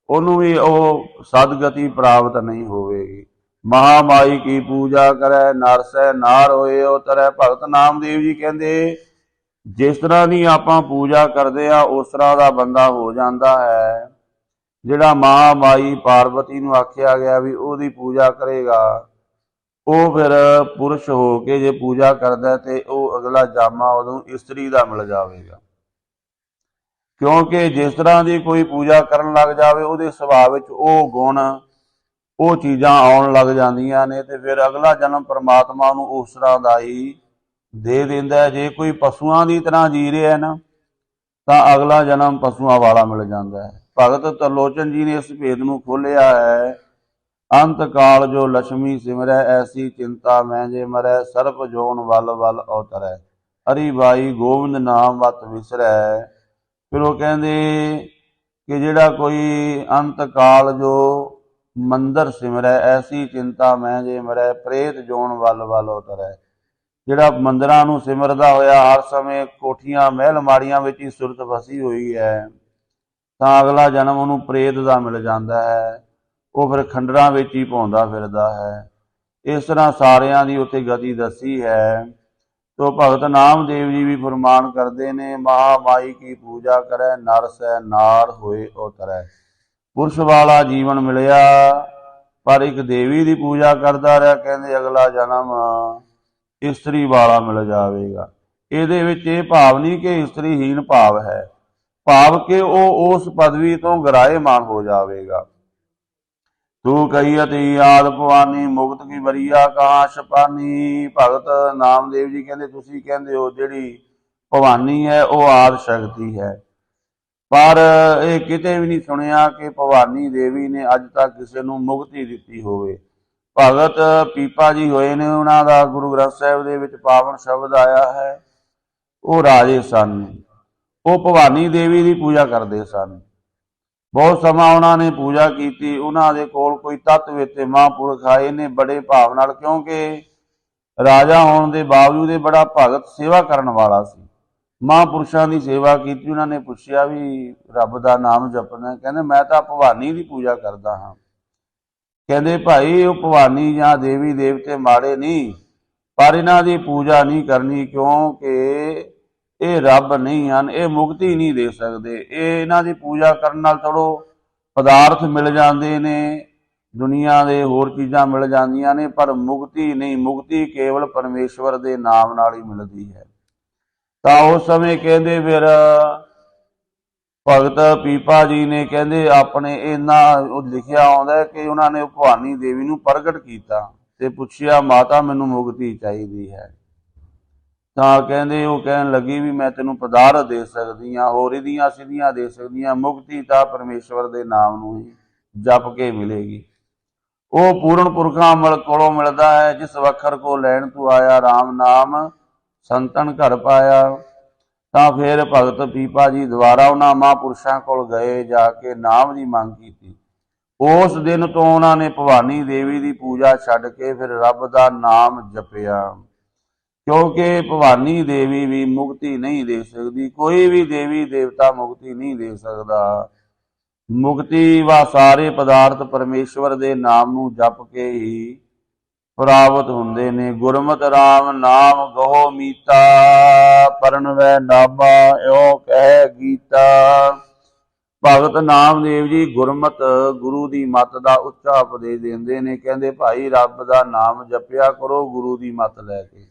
ਉਹਨੂੰ ਵੀ ਉਹ ਸਦਗਤੀ ਪ੍ਰਾਪਤ ਨਹੀਂ ਹੋਵੇਗੀ। ਮਹਾਮਾਈ ਕੀ ਪੂਜਾ ਕਰੈ, ਨਰਸੈ ਨਾਰ ਹੋਏ ਉਹ ਤਰੈ। ਭਗਤ ਨਾਮਦੇਵ ਜੀ ਕਹਿੰਦੇ ਜਿਸ ਤਰ੍ਹਾਂ ਦੀ ਆਪਾਂ ਪੂਜਾ ਕਰਦੇ ਆ ਉਸ ਤਰ੍ਹਾਂ ਦਾ ਬੰਦਾ ਹੋ ਜਾਂਦਾ ਹੈ। ਜਿਹੜਾ ਮਹਾਮਾਈ ਪਾਰਵਤੀ ਨੂੰ ਆਖਿਆ ਗਿਆ ਵੀ ਉਹਦੀ ਪੂਜਾ ਕਰੇਗਾ, ਉਹ ਫਿਰ ਪੁਰਸ਼ ਹੋ ਕੇ ਜੇ ਪੂਜਾ ਕਰਦਾ ਤੇ ਉਹ ਅਗਲਾ ਜਾਮਾ ਉਦੋਂ ਇਸਤਰੀ ਦਾ ਮਿਲ ਜਾਵੇਗਾ। ਕਿਉਂਕਿ ਜਿਸ ਤਰ੍ਹਾਂ ਦੀ ਕੋਈ ਪੂਜਾ ਕਰਨ ਲੱਗ ਜਾਵੇ ਉਹਦੇ ਸੁਭਾਅ ਵਿੱਚ ਉਹ ਗੁਣ, ਉਹ ਚੀਜ਼ਾਂ ਆਉਣ ਲੱਗ ਜਾਂਦੀਆਂ ਨੇ, ਤੇ ਫਿਰ ਅਗਲਾ ਜਨਮ ਪਰਮਾਤਮਾ ਨੂੰ ਉਸ ਤਰ੍ਹਾਂ ਦਾ ਹੀ ਦੇ ਦਿੰਦਾ। ਜੇ ਕੋਈ ਪਸ਼ੂਆਂ ਦੀ ਤਰ੍ਹਾਂ ਜੀ ਰਿਹਾ ਨਾ ਤਾਂ ਅਗਲਾ ਜਨਮ ਪਸ਼ੂਆਂ ਵਾਲਾ ਮਿਲ ਜਾਂਦਾ ਹੈ। ਭਗਤ ਤਰਲੋਚਨ ਜੀ ਨੇ ਇਸ ਭੇਦ ਨੂੰ ਖੋਲਿਆ ਹੈ। ਅੰਤ ਕਾਲ ਜੋ ਲక్ష్ਮੀ ਸਿਮਰੈ, ਐਸੀ ਚਿੰਤਾ ਮੈਂ ਜੇ ਮਰੈ। ਸਰਪ ਜੋਨ ਵੱਲ ਵੱਲ ਅਵਤਰੈ, ਹਰੀ ਬਾਈ ਗੋਬਿੰਦ ਨਾਮ ਵਤ ਵਿਸਰੈ। ਫਿਰ ਉਹ ਕਹਿੰਦੇ ਕਿ ਜਿਹੜਾ ਕੋਈ ਅੰਤ ਕਾਲ ਜੋ ਮੰਦਰ ਸਿਮਰੈ, ਐਸੀ ਚਿੰਤਾ ਮੈਂ ਜੇ ਮਰੈ। ਪ੍ਰੇਤ ਜੋਨ ਵੱਲ ਵੱਲ ਅਵਤਰੈ। ਜਿਹੜਾ ਮੰਦਰਾਂ ਨੂੰ ਸਿਮਰਦਾ ਹੋਇਆ ਹਰ ਸਮੇਂ ਕੋਠੀਆਂ ਮਹਿਲ ਮਾੜੀਆਂ ਵਿੱਚ ਹੀ ਸੁਰਤ ਫਸੀ ਹੋਈ ਹੈ, ਤਾਂ ਅਗਲਾ ਜਨਮ ਉਹਨੂੰ ਪ੍ਰੇਤ ਦਾ ਮਿਲ ਜਾਂਦਾ ਹੈ। ਉਹ ਫਿਰ ਖੰਡਰਾਂ ਵਿੱਚ ਹੀ ਭੌਂਦਾ ਫਿਰਦਾ ਹੈ। ਇਸ ਤਰ੍ਹਾਂ ਸਾਰਿਆਂ ਦੀ ਉੱਥੇ ਗਤੀ ਦੱਸੀ ਹੈ। ਤੋ ਭਗਤ ਨਾਮਦੇਵ ਜੀ ਵੀ ਫਰਮਾਨ ਕਰਦੇ ਨੇ, ਮਹਾਮਾਈ ਕੀ ਪੂਜਾ ਕਰੈ, ਨਰ ਸੈ ਨਾਰ ਹੋਏ ਉਹ ਤਰੈ। ਪੁਰਸ਼ ਵਾਲਾ ਜੀਵਨ ਮਿਲਿਆ ਪਰ ਇੱਕ ਦੇਵੀ ਦੀ ਪੂਜਾ ਕਰਦਾ ਰਿਹਾ, ਕਹਿੰਦੇ ਅਗਲਾ ਜਨਮ ਇਸਤਰੀ ਵਾਲਾ ਮਿਲ ਜਾਵੇਗਾ। ਇਹਦੇ ਵਿੱਚ ਇਹ ਭਾਵ ਨਹੀਂ ਕਿ ਇਸਤਰੀਹੀਣ ਭਾਵ ਹੈ, ਭਾਵ ਕਿ ਉਹ ਉਸ ਪਦਵੀ ਤੋਂ ਗਰਾਏਮਾਨ ਹੋ ਜਾਵੇਗਾ। ਤੂੰ ਕਹੀ ਅਤੇ ਯਾਦ ਭਵਾਨੀ, ਮੁਕਤ ਕੀ ਬਰੀਆ ਕਹਾਂ ਛਪਾਨੀ। ਭਗਤ ਨਾਮਦੇਵ ਜੀ ਕਹਿੰਦੇ ਤੁਸੀਂ ਕਹਿੰਦੇ ਹੋ ਜਿਹੜੀ ਭਵਾਨੀ ਹੈ ਉਹ ਆਦਿ ਸ਼ਕਤੀ ਹੈ, ਪਰ ਇਹ ਕਿਤੇ ਵੀ ਨਹੀਂ ਸੁਣਿਆ ਕਿ ਭਵਾਨੀ ਦੇਵੀ ਨੇ ਅੱਜ ਤੱਕ ਕਿਸੇ ਨੂੰ ਮੁਕਤੀ ਦਿੱਤੀ ਹੋਵੇ। ਭਗਤ ਪੀਪਾ ਜੀ ਹੋਏ ਨੇ, ਉਹਨਾਂ ਦਾ ਗੁਰੂ ਗ੍ਰੰਥ ਸਾਹਿਬ ਦੇ ਵਿੱਚ ਪਾਵਨ ਸ਼ਬਦ ਆਇਆ ਹੈ। ਉਹ ਰਾਜੇ ਸਨ, ਉਹ ਭਵਾਨੀ ਦੇਵੀ ਦੀ ਪੂਜਾ ਕਰਦੇ ਸਨ। ਬਹੁਤ ਸਮਾਂ ਉਹਨਾਂ ਨੇ ਪੂਜਾ ਕੀਤੀ। ਉਹਨਾਂ ਦੇ ਕੋਲ ਕੋਈ ਤੱਤ ਵਿੱਚ ਮਹਾਂਪੁਰਖ ਆਏ ਨੇ ਬੜੇ ਭਾਵ ਨਾਲ, ਕਿਉਂਕਿ ਰਾਜਾ ਹੋਣ ਦੇ ਬਾਵਜੂਦ ਇਹ ਬੜਾ ਭਗਤ ਸੇਵਾ ਕਰਨ ਵਾਲਾ ਸੀ। ਮਹਾਂਪੁਰਸ਼ਾਂ ਦੀ ਸੇਵਾ ਕੀਤੀ। ਉਹਨਾਂ ਨੇ ਪੁੱਛਿਆ ਵੀ ਰੱਬ ਦਾ ਨਾਮ ਜਪਣਾ, ਕਹਿੰਦੇ ਮੈਂ ਤਾਂ ਭਵਾਨੀ ਦੀ ਪੂਜਾ ਕਰਦਾ ਹਾਂ। ਕਹਿੰਦੇ ਭਾਈ ਉਹ ਭਵਾਨੀ ਜਾਂ ਦੇਵੀ ਦੇਵਤੇ ਮਾੜੇ ਨਹੀਂ, ਪਰ ਇਹਨਾਂ ਦੀ ਪੂਜਾ ਨਹੀਂ ਕਰਨੀ, ਕਿਉਂਕਿ ਇਹ ਰੱਬ ਨਹੀਂ ਹਨ, ਇਹ ਮੁਕਤੀ ਨਹੀਂ ਦੇ ਸਕਦੇ। ਇਹਨਾਂ ਦੀ ਪੂਜਾ ਕਰਨ ਨਾਲ ਥੋੜੋ ਪਦਾਰਥ ਮਿਲ ਜਾਂਦੇ ਨੇ, ਦੁਨੀਆ ਦੇ ਹੋਰ ਚੀਜ਼ਾਂ ਮਿਲ ਜਾਂਦੀਆਂ ਨੇ, ਪਰ ਮੁਕਤੀ ਨਹੀਂ। ਮੁਕਤੀ ਕੇਵਲ ਪਰਮੇਸ਼ਵਰ ਦੇ ਨਾਮ ਨਾਲ ਹੀ ਮਿਲਦੀ ਹੈ। ਤਾਂ ਉਸ ਸਮੇਂ ਕਹਿੰਦੇ ਫਿਰ ਭਗਤ ਪੀਪਾ ਜੀ ਨੇ ਕਹਿੰਦੇ ਆਪਣੇ ਇਹਨਾਂ ਲਿਖਿਆ ਆਉਂਦਾ ਕਿ ਉਹਨਾਂ ਨੇ ਭਵਾਨੀ ਦੇਵੀ ਨੂੰ ਪ੍ਰਗਟ ਕੀਤਾ ਤੇ ਪੁੱਛਿਆ ਮਾਤਾ ਮੈਨੂੰ ਮੁਕਤੀ ਚਾਹੀਦੀ ਹੈ। ਤਾਂ ਕਹਿੰਦੇ ਉਹ ਕਹਿਣ ਲੱਗੀ ਵੀ ਮੈਂ ਤੈਨੂੰ ਪਦਾਰਥ ਦੇ ਸਕਦੀ ਹਾਂ, ਹੋਰ ਇਹਦੀਆਂ ਸਿੱਧੀਆਂ ਦੇ ਸਕਦੀ ਹਾਂ, ਮੁਕਤੀ ਤਾਂ ਪਰਮੇਸ਼ਵਰ ਦੇ ਨਾਮ ਨੂੰ ਹੀ ਜਪ ਕੇ ਮਿਲੇਗੀ। ਉਹ ਪੂਰਨ ਪੁਰਖਾਂ ਕੋਲੋਂ ਮਿਲਦਾ ਹੈ। ਜਿਸ ਵਖਰ ਕੋ ਲੈਣ ਤੂੰ ਆਇਆ, ਰਾਮ ਨਾਮ ਸੰਤਨ ਘਰ ਪਾਇਆ। ਤਾਂ ਫਿਰ ਭਗਤ ਪੀਪਾ ਜੀ ਦੁਬਾਰਾ ਉਹਨਾਂ ਮਹਾਂਪੁਰਸ਼ਾਂ ਕੋਲ ਗਏ, ਜਾ ਕੇ ਨਾਮ ਦੀ ਮੰਗ ਕੀਤੀ। ਉਸ ਦਿਨ ਤੋਂ ਉਹਨਾਂ ਨੇ ਭਵਾਨੀ ਦੇਵੀ ਦੀ ਪੂਜਾ ਛੱਡ ਕੇ ਫਿਰ ਰੱਬ ਦਾ ਨਾਮ ਜਪਿਆ। ਕਿਉਂਕਿ ਭਵਾਨੀ ਦੇਵੀ ਵੀ ਮੁਕਤੀ ਨਹੀਂ ਦੇ ਸਕਦੀ, ਕੋਈ ਵੀ ਦੇਵੀ ਦੇਵਤਾ ਮੁਕਤੀ ਨਹੀਂ ਦੇ ਸਕਦਾ। ਮੁਕਤੀ ਵਾ ਸਾਰੇ ਪਦਾਰਥ ਪਰਮੇਸ਼ਵਰ ਦੇ ਨਾਮ ਨੂੰ ਜਪ ਕੇ ਹੀ ਪ੍ਰਾਪਤ ਹੁੰਦੇ ਨੇ। ਗੁਰਮਤਿ ਰਾਮ ਨਾਮ ਗਹੋ ਮੀਤਾ, ਪਰਨਵੈ ਨਾਮਾ ਇਉ ਕਹਿ ਗੀਤਾ। ਭਗਤ ਨਾਮਦੇਵ ਜੀ ਗੁਰਮਤਿ ਗੁਰੂ ਦੀ ਮੱਤ ਦਾ ਉੱਚਾ ਉਪਦੇਸ਼ ਦਿੰਦੇ ਨੇ। ਕਹਿੰਦੇ ਭਾਈ ਰੱਬ ਦਾ ਨਾਮ ਜਪਿਆ ਕਰੋ ਗੁਰੂ ਦੀ ਮੱਤ ਲੈ ਕੇ,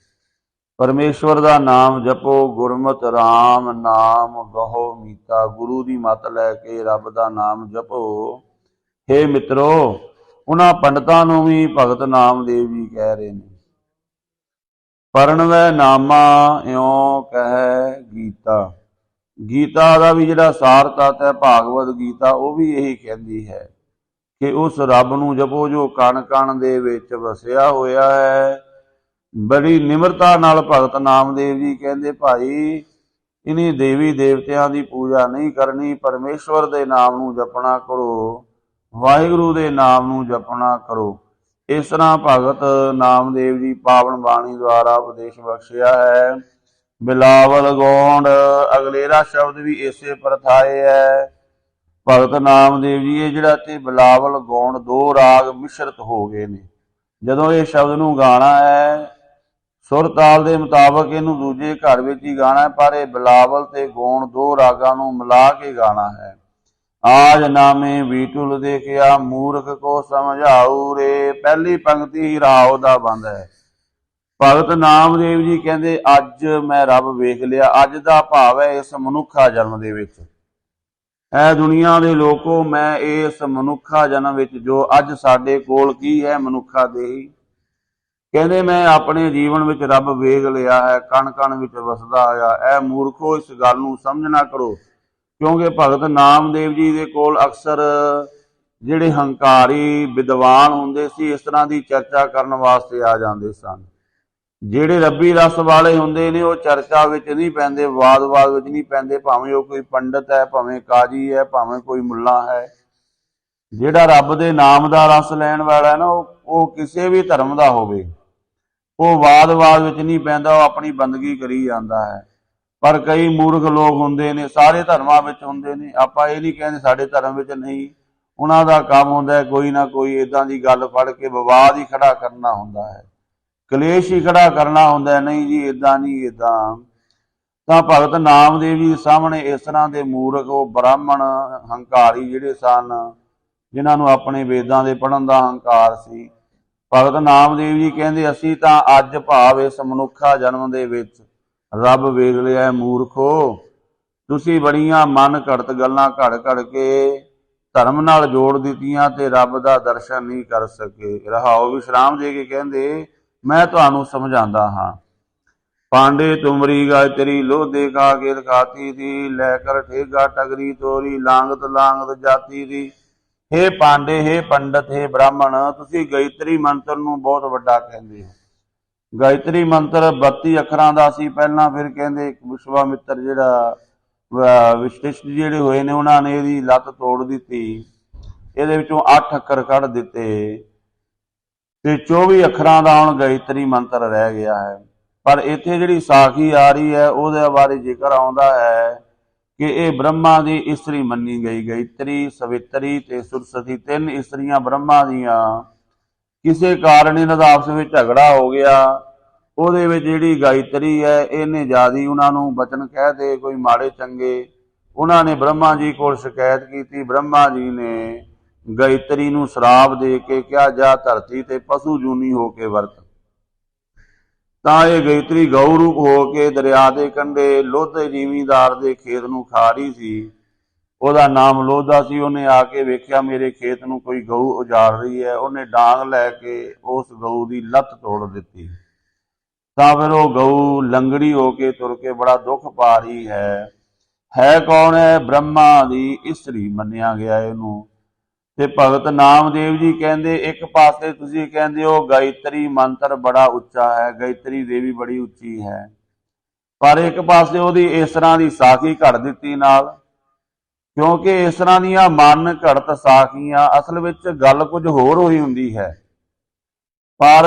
ਪਰਮੇਸ਼ਵਰ ਦਾ ਨਾਮ ਜਪੋ। ਗੁਰਮਤਿ ਰਾਮ ਨਾਮ ਗਹੋ ਮੀਤਾ, ਗੁਰੂ ਦੀ ਮੱਤ ਲੈ ਕੇ ਰੱਬ ਦਾ ਨਾਮ ਜਪੋ। ਹੇ ਮਿੱਤਰੋ, ਉਹਨਾਂ ਪੰਡਤਾਂ ਨੂੰ ਵੀ ਭਗਤ ਨਾਮਦੇਵ ਜੀ ਕਹਿ ਰਹੇ ਨੇ, ਪਰਨਵੈ ਨਾਮਾ ਇਉ ਕਹਿ ਗੀਤਾ। ਗੀਤਾ ਦਾ ਵੀ ਜਿਹੜਾ ਸਾਰ ਤੱਤ ਹੈ, ਭਾਗਵਤ ਗੀਤਾ, ਉਹ ਵੀ ਇਹੀ ਕਹਿੰਦੀ ਹੈ ਕਿ ਉਸ ਰੱਬ ਨੂੰ ਜਪੋ ਜੋ ਕਣ ਕਣ ਦੇ ਵਿੱਚ ਵਸਿਆ ਹੋਇਆ ਹੈ। ਬੜੀ ਨਿਮਰਤਾ ਨਾਲ ਭਗਤ ਨਾਮਦੇਵ ਜੀ ਕਹਿੰਦੇ ਭਾਈ ਇਨੀ ਦੇਵੀ ਦੇਵਤਿਆਂ ਦੀ ਪੂਜਾ ਨਹੀਂ ਕਰਨੀ, ਪਰਮੇਸ਼ਵਰ ਦੇ ਨਾਮ ਨੂੰ ਜਪਣਾ ਕਰੋ, ਵਾਹਿਗੁਰੂ ਦੇ ਨਾਮ ਨੂੰ ਜਪਣਾ ਕਰੋ। ਇਸ ਤਰ੍ਹਾਂ ਭਗਤ ਨਾਮਦੇਵ ਜੀ ਪਾਵਨ ਬਾਣੀ ਦੁਆਰਾ ਉਪਦੇਸ਼ ਬਖਸ਼ਿਆ ਹੈ। ਬਿਲਾਵਲ ਗੌਂਡ ਅਗਲੇਰਾ ਸ਼ਬਦ ਵੀ ਇਸੇ ਪ੍ਰਥਾਏ ਹੈ। ਭਗਤ ਨਾਮਦੇਵ ਜੀ ਇਹ ਜਿਹੜਾ ਤੇ ਬਿਲਾਵਲ ਗੌਂਡ ਦੋ ਰਾਗ ਮਿਸ਼ਰਤ ਹੋ ਗਏ ਨੇ। ਜਦੋਂ ਇਹ ਸ਼ਬਦ ਨੂੰ ਗਾਣਾ ਹੈ ਸੁਰ ਤਾਲ ਦੇ ਮੁਤਾਬਕ ਇਹਨੂੰ ਦੂਜੇ ਘਰ ਵਿੱਚ ਹੀ ਗਾਣਾ ਹੈ, ਪਰ ਇਹ ਬਿਲਾਵਲ ਤੇ ਗੌਂਡ ਦੋ ਰਾਗਾਂ ਨੂੰ ਮਿਲਾ ਕੇ ਗਾਣਾ ਹੈ। ਆਜ ਨਾਮੇ ਵੀਟੁਲ ਦੇਖਿਆ ਮੂਰਖ ਕੋ ਸਮਝਾਊ ਰੇ, ਪਹਿਲੀ ਪੰਕਤੀ ਹੀ ਰਾਓ ਦਾ ਬੰਦ ਹੈ। ਭਗਤ ਨਾਮਦੇਵ ਜੀ ਕਹਿੰਦੇ ਅੱਜ ਮੈਂ ਰੱਬ ਵੇਖ ਲਿਆ। ਅੱਜ ਦਾ ਭਾਵ ਹੈ ਇਸ ਮਨੁੱਖਾ ਜਨਮ ਦੇ ਵਿੱਚ। ਐ ਦੁਨੀਆ ਦੇ ਲੋਕੋ, ਮੈਂ ਇਸ ਮਨੁੱਖਾ ਜਨਮ ਵਿੱਚ ਜੋ ਅੱਜ ਸਾਡੇ ਕੋਲ ਕੀ ਹੈ ਮਨੁੱਖਾ ਦੇਹੀ, ਕਹਿੰਦੇ ਮੈਂ ਆਪਣੇ ਜੀਵਨ ਵਿੱਚ ਰੱਬ ਵੇਖ ਲਿਆ ਹੈ, ਕਣ ਕਣ ਵਿੱਚ ਵਸਦਾ ਆਇਆ। ਐ ਮੂਰਖੋ, ਇਸ ਗੱਲ ਨੂੰ ਸਮਝਣਾ ਕਰੋ, ਕਿਉਂਕਿ ਭਗਤ ਨਾਮਦੇਵ ਜੀ ਦੇ ਕੋਲ ਅਕਸਰ ਜਿਹੜੇ ਹੰਕਾਰੀ ਵਿਦਵਾਨ ਹੁੰਦੇ ਸੀ ਇਸ ਤਰ੍ਹਾਂ ਦੀ ਚਰਚਾ ਕਰਨ ਵਾਸਤੇ ਆ ਜਾਂਦੇ ਸਨ। ਜਿਹੜੇ ਰੱਬੀ ਰਸ ਵਾਲੇ ਹੁੰਦੇ ਨੇ ਉਹ ਚਰਚਾ ਵਿੱਚ ਨਹੀਂ ਪੈਂਦੇ, ਵਾਦ ਵਿੱਚ ਨਹੀਂ ਪੈਂਦੇ, ਭਾਵੇਂ ਉਹ ਕੋਈ ਪੰਡਤ ਹੈ, ਭਾਵੇਂ ਕਾਜੀ ਹੈ, ਭਾਵੇਂ ਕੋਈ ਮੁੱਲਾ ਹੈ। ਜਿਹੜਾ ਰੱਬ ਦੇ ਨਾਮ ਦਾ ਰਸ ਲੈਣ ਵਾਲਾ ਹੈ ਨਾ, ਉਹ ਕਿਸੇ ਵੀ ਧਰਮ ਦਾ ਹੋਵੇ, ਉਹ ਵਾਦ ਵਿੱਚ ਨਹੀਂ ਪੈਂਦਾ, ਉਹ ਆਪਣੀ ਬੰਦਗੀ ਕਰੀ ਜਾਂਦਾ ਹੈ। ਪਰ ਕਈ ਮੂਰਖ ਲੋਕ ਹੁੰਦੇ ਨੇ, ਸਾਰੇ ਧਰਮਾਂ ਵਿੱਚ ਹੁੰਦੇ ਨੇ, ਆਪਾਂ ਇਹ ਨਹੀਂ ਕਹਿੰਦੇ ਸਾਡੇ ਧਰਮ ਵਿੱਚ ਨਹੀਂ, ਉਹਨਾਂ ਦਾ ਕੰਮ ਹੁੰਦਾ ਕੋਈ ਨਾ ਕੋਈ ਇਦਾਂ ਦੀ ਗੱਲ ਫੜ ਕੇ ਵਿਵਾਦ ਹੀ ਖੜਾ ਕਰਨਾ ਹੁੰਦਾ ਹੈ, ਕਲੇਸ਼ ਹੀ ਖੜਾ ਕਰਨਾ ਹੁੰਦਾ। ਨਹੀਂ ਜੀ ਇਦਾਂ ਨਹੀਂ, ਇਦਾਂ ਤਾਂ ਭਗਤ ਨਾਮਦੇਵ ਜੀ ਸਾਹਮਣੇ ਇਸ ਤਰ੍ਹਾਂ ਦੇ ਮੂਰਖ, ਉਹ ਬ੍ਰਾਹਮਣ ਹੰਕਾਰੀ ਜਿਹੜੇ ਸਨ, ਜਿਨ੍ਹਾਂ ਨੂੰ ਆਪਣੇ ਵੇਦਾਂ ਦੇ ਪੜ੍ਹਨ ਦਾ ਹੰਕਾਰ ਸੀ, ਭਗਤ ਨਾਮਦੇਵ ਜੀ ਕਹਿੰਦੇ ਅਸੀਂ ਤਾਂ ਅੱਜ ਭਾਵ ਇਸ ਮਨੁੱਖਾ ਜਨਮ ਦੇ ਵਿੱਚ ਰੱਬ ਵੇਖ ਲਿਆ। ਮੂਰਖੋ, ਤੁਸੀਂ ਬੜੀਆਂ ਮਨ ਘੜਤ ਗੱਲਾਂ ਘੜ ਕੇ ਧਰਮ ਨਾਲ ਜੋੜ ਦਿੱਤੀਆਂ ਤੇ ਰੱਬ ਦਾ ਦਰਸ਼ਨ ਨਹੀਂ ਕਰ ਸਕੇ। ਰਹਾਓ ਵਿਸ਼ਰਾਮ ਦੇ ਕੇ ਕਹਿੰਦੇ ਮੈਂ ਤੁਹਾਨੂੰ ਸਮਝਾਉਂਦਾ ਹਾਂ। ਪਾਂਡੇ ਤੁਮਰੀ ਗਾਇਤਰੀ ਲੋਧੇ ਕਾ ਕੇ ਦਿਖਾਤੀ ਥੀ, ਲੈ ਕਰ ਠੇਗਾ ਟਗਰੀ ਤੋਰੀ, ਲਾਂਗਤ ਜਾਤੀ ਦੀ। ਹੇ ਪਾਂਡੇ, ਹੇ ਪੰਡਤ, ਹੇ ਬ੍ਰਾਹਮਣ, ਤੁਸੀਂ ਗਾਇਤਰੀ ਮੰਤਰ ਨੂੰ ਬਹੁਤ ਵੱਡਾ ਕਹਿੰਦੇ ਹੋ। ਗਾਇਤਰੀ ਮੰਤਰ 32 ਅੱਖਰਾਂ ਦਾ ਸੀ ਪਹਿਲਾਂ, ਫਿਰ ਕਹਿੰਦੇ ਵਿਸ਼ਵਾਮਿੱਤਰ ਜਿਹੜਾ ਵਿਸ਼ਿਸ਼ਟ ਜਿਹੜੇ ਹੋਏ ਨੇ ਉਹਨਾਂ ਨੇ ਇਹਦੀ ਲੱਤ ਤੋੜ ਦਿੱਤੀ, ਇਹਦੇ ਵਿੱਚੋਂ 8 ਅੱਖਰ ਕੱਢ ਦਿੱਤੇ ਤੇ 24 ਅੱਖਰਾਂ ਦਾ ਹੁਣ ਗਾਇਤਰੀ ਮੰਤਰ ਰਹਿ ਗਿਆ ਹੈ। ਪਰ ਇੱਥੇ ਜਿਹੜੀ ਸਾਖੀ ਆ ਰਹੀ ਹੈ ਉਹਦੇ ਬਾਰੇ ਜ਼ਿਕਰ ਆਉਂਦਾ ਹੈ ਕਿ ਇਹ ਬ੍ਰਹਮਾ ਦੀ ਇਸਤਰੀ ਮੰਨੀ ਗਈ। ਗਾਇਤਰੀ, ਸਵਿਤਰੀ ਤੇ ਸੁਰਸਤੀ, 3 ਇਸਤਰੀਆਂ ਬ੍ਰਹਮਾ ਦੀਆਂ। ਕਿਸੇ ਕਾਰਨ ਇਹਨਾਂ ਦਾ ਆਪਸ ਵਿੱਚ ਝਗੜਾ ਹੋ ਗਿਆ। ਉਹਦੇ ਵਿੱਚ ਜਿਹੜੀ ਗਾਇਤਰੀ ਹੈ ਇਹਨੇ ਜਿਆਦੀ ਉਹਨਾਂ ਨੂੰ ਬਚਨ ਕਹਿ ਦੇ ਕੋਈ ਮਾੜੇ ਚੰਗੇ, ਉਹਨਾਂ ਨੇ ਬ੍ਰਹਮਾ ਜੀ ਕੋਲ ਸ਼ਿਕਾਇਤ ਕੀਤੀ। ਬ੍ਰਹਮਾ ਜੀ ਨੇ ਗਾਇਤਰੀ ਨੂੰ ਸ਼ਰਾਪ ਦੇ ਕੇ ਕਿਹਾ ਜਾ ਧਰਤੀ ਤੇ ਪਸ਼ੂ ਜੂਨੀ ਹੋ ਕੇ ਵਰਤ। ਤਾਂ ਇਹ ਗਾਇਤਰੀ ਗਊ ਰੂਪ ਹੋ ਕੇ ਦਰਿਆ ਦੇ ਕੰਢੇ ਲੋਧੇ ਜ਼ਿਮੀਂਦਾਰ ਦੇ ਖੇਤ ਨੂੰ ਖਾ ਰਹੀ ਸੀ। ਉਹਦਾ ਨਾਮ ਲੋਧਾ ਸੀ। ਉਹਨੇ ਆ ਕੇ ਵੇਖਿਆ ਮੇਰੇ ਖੇਤ ਨੂੰ ਕੋਈ ਗਊ ਉਜਾੜ ਰਹੀ ਹੈ। ਉਹਨੇ ਡਾਂਗ ਲੈ ਕੇ ਉਸ ਗਊ ਦੀ ਲੱਤ ਤੋੜ ਦਿੱਤੀ। ਤਾਂ ਫਿਰ ਉਹ ਗਊ ਲੰਗੜੀ ਹੋ ਕੇ ਤੁਰ ਕੇ ਬੜਾ ਦੁੱਖ ਪਾ ਰਹੀ ਹੈ। ਕੌਣ ਹੈ? ਬ੍ਰਹਮਾ ਦੀ ਇਸਤਰੀ ਮੰਨਿਆ ਗਿਆ ਇਹਨੂੰ। ਤੇ ਭਗਤ ਨਾਮਦੇਵ ਜੀ ਕਹਿੰਦੇ ਇੱਕ ਪਾਸੇ ਤੁਸੀਂ ਕਹਿੰਦੇ ਹੋ ਗਾਇਤਰੀ ਮੰਤਰ ਬੜਾ ਉੱਚਾ ਹੈ, ਗਾਇਤਰੀ ਦੇਵੀ ਬੜੀ ਉੱਚੀ ਹੈ, ਪਰ ਇੱਕ ਪਾਸੇ ਉਹਦੀ ਇਸ ਤਰ੍ਹਾਂ ਦੀ ਸਾਖੀ ਘੜ ਦਿੱਤੀ ਨਾਲ, ਕਿਉਂਕਿ ਇਸ ਤਰ੍ਹਾਂ ਦੀਆਂ ਮਨ ਘੜਤ ਸਾਖੀਆਂ ਅਸਲ ਵਿੱਚ ਗੱਲ ਕੁਝ ਹੋਰ ਹੋਈ ਹੁੰਦੀ ਹੈ। ਪਰ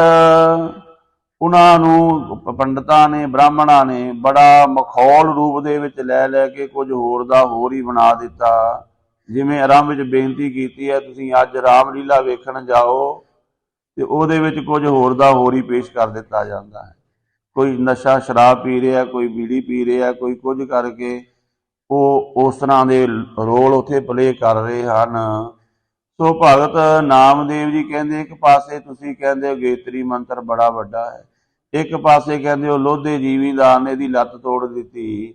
ਉਹਨਾਂ ਨੂੰ ਪੰਡਤਾਂ ਨੇ, ਬ੍ਰਾਹਮਣਾਂ ਨੇ ਬੜਾ ਮਖੌਲ ਰੂਪ ਦੇ ਵਿੱਚ ਲੈ ਲੈ ਕੇ ਕੁਝ ਹੋਰ ਦਾ ਹੋਰ ਹੀ ਬਣਾ ਦਿੱਤਾ। ਜਿਵੇਂ ਆਰੰਭ ਵਿੱਚ ਬੇਨਤੀ ਕੀਤੀ ਹੈ, ਤੁਸੀਂ ਅੱਜ ਰਾਮ ਲੀਲਾ ਵੇਖਣ ਜਾਓ ਤੇ ਉਹਦੇ ਵਿੱਚ ਕੁਝ ਹੋਰ ਦਾ ਹੋਰ ਹੀ ਪੇਸ਼ ਕਰ ਦਿੱਤਾ ਜਾਂਦਾ ਹੈ। ਕੋਈ ਨਸ਼ਾ ਸ਼ਰਾਬ ਪੀ ਰਿਹਾ, ਕੋਈ ਬੀੜੀ ਪੀ ਰਿਹਾ, ਕੋਈ ਕੁਝ ਕਰਕੇ ਉਹ ਉਸ ਤਰ੍ਹਾਂ ਦੇ ਰੋਲ ਉੱਥੇ ਪਲੇ ਕਰ ਰਹੇ ਹਨ। ਸੋ ਭਗਤ ਨਾਮਦੇਵ ਜੀ ਕਹਿੰਦੇ, ਇੱਕ ਪਾਸੇ ਤੁਸੀਂ ਕਹਿੰਦੇ ਹੋ ਗੇਤਰੀ ਮੰਤਰ ਬੜਾ ਵੱਡਾ ਹੈ, ਇੱਕ ਪਾਸੇ ਕਹਿੰਦੇ ਹੋ ਲੋਧੇ ਜੀਵੀਦਾਰ ਨੇ ਇਹਦੀ ਲੱਤ ਤੋੜ ਦਿੱਤੀ।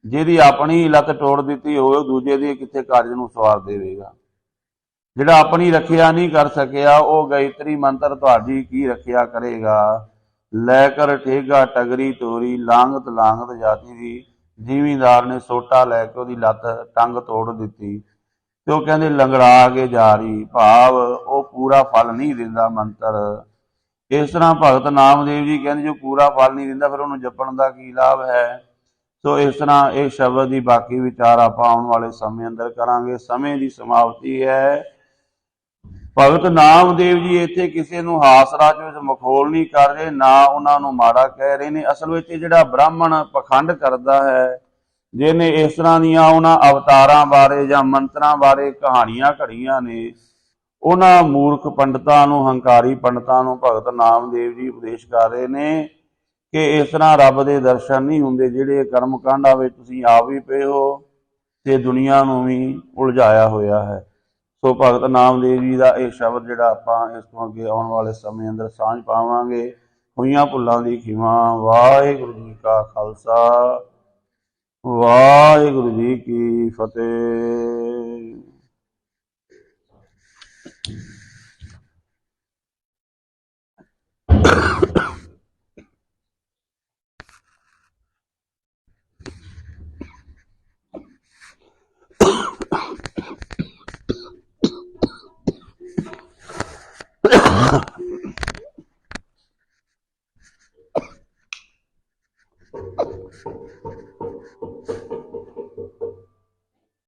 ਜਿਹਦੀ ਆਪਣੀ ਲੱਤ ਤੋੜ ਦਿੱਤੀ ਹੋਵੇ ਦੂਜੇ ਦੀ ਕਿੱਥੇ ਕਾਰਜ ਨੂੰ ਸਵਾਰ ਦੇਵੇਗਾ। ਜਿਹੜਾ ਆਪਣੀ ਰੱਖਿਆ ਨਹੀਂ ਕਰ ਸਕਿਆ ਉਹ ਗਾਇਤਰੀ ਮੰਤਰ ਤੁਹਾਡੀ ਕੀ ਰੱਖਿਆ ਕਰੇਗਾ। ਲੈ ਕਰ ਠੇਗਾ ਟਗਰੀ ਤੋਰੀ, ਲਾਂਗਤ ਲਾਂਗਤ ਜਾਤੀ ਦੀ। ਜ਼ਿਮੀਂਦਾਰ ਨੇ ਸੋਟਾ ਲੈ ਕੇ ਉਹਦੀ ਲੱਤ ਟੰਗ ਤੋੜ ਦਿੱਤੀ ਤੇ ਉਹ ਕਹਿੰਦੇ ਲੰਗੜਾ ਕੇ ਜਾ ਰਹੀ, ਭਾਵ ਉਹ ਪੂਰਾ ਫਲ ਨਹੀਂ ਦਿੰਦਾ ਮੰਤਰ। ਇਸ ਤਰ੍ਹਾਂ ਭਗਤ ਨਾਮਦੇਵ ਜੀ ਕਹਿੰਦੇ ਜੋ ਪੂਰਾ ਫਲ ਨਹੀਂ ਦਿੰਦਾ ਫਿਰ ਉਹਨੂੰ ਜਪਣ ਦਾ ਕੀ ਲਾਭ ਹੈ। ਸੋ ਇਸ ਤਰ੍ਹਾਂ ਇਹ ਸ਼ਬਦ ਦੀ ਬਾਕੀ ਵਿਚਾਰ ਆਪਾਂ ਆਉਣ ਵਾਲੇ ਸਮੇਂ ਅੰਦਰ ਕਰਾਂਗੇ। ਸਮੇਂ ਦੀ ਸਮਾਪਤੀ ਹੈ। ਭਗਤ ਨਾਮਦੇਵ ਜੀ ਇੱਥੇ ਕਿਸੇ ਨੂੰ ਹਾਸ-ਰਸ ਵਿੱਚ ਮਖੌਲ ਨਹੀਂ ਕਰ ਰਹੇ, ਨਾ ਉਹਨਾਂ ਨੂੰ ਮਾੜਾ ਕਹਿ ਰਹੇ ਨੇ। ਅਸਲ ਵਿੱਚ ਜਿਹੜਾ ਬ੍ਰਾਹਮਣ ਪਖੰਡ ਕਰਦਾ ਹੈ, ਜਿਹਨੇ ਇਸ ਤਰ੍ਹਾਂ ਦੀਆਂ ਉਹਨਾਂ ਅਵਤਾਰਾਂ ਬਾਰੇ ਜਾਂ ਮੰਤਰਾਂ ਬਾਰੇ ਕਹਾਣੀਆਂ ਘੜੀਆਂ ਨੇ, ਉਹਨਾਂ ਮੂਰਖ ਪੰਡਤਾਂ ਨੂੰ, ਹੰਕਾਰੀ ਪੰਡਤਾਂ ਨੂੰ ਭਗਤ ਨਾਮਦੇਵ ਜੀ ਉਪਦੇਸ਼ ਕਰ ਰਹੇ ਨੇ ਕਿ ਇਸ ਤਰ੍ਹਾਂ ਰੱਬ ਦੇ ਦਰਸ਼ਨ ਨਹੀਂ ਹੁੰਦੇ। ਜਿਹੜੇ ਕਰਮ ਕਾਂਡਾਂ ਵਿੱਚ ਤੁਸੀਂ ਆਪ ਵੀ ਪਏ ਹੋ ਤੇ ਦੁਨੀਆ ਨੂੰ ਵੀ ਉਲਝਾਇਆ ਹੋਇਆ ਹੈ। ਸੋ ਭਗਤ ਨਾਮਦੇਵ ਜੀ ਦਾ ਇਹ ਸ਼ਬਦ ਜਿਹੜਾ ਆਪਾਂ ਇਸ ਤੋਂ ਅੱਗੇ ਆਉਣ ਵਾਲੇ ਸਮੇਂ ਅੰਦਰ ਸਾਂਝ ਪਾਵਾਂਗੇ। ਹੋਈਆਂ ਭੁੱਲਾਂ ਦੀ ਖਿਮਾ। ਵਾਹਿਗੁਰੂ ਜੀ ਕਾ ਖਾਲਸਾ, ਵਾਹਿਗੁਰੂ ਜੀ ਕੀ ਫਤਿਹ।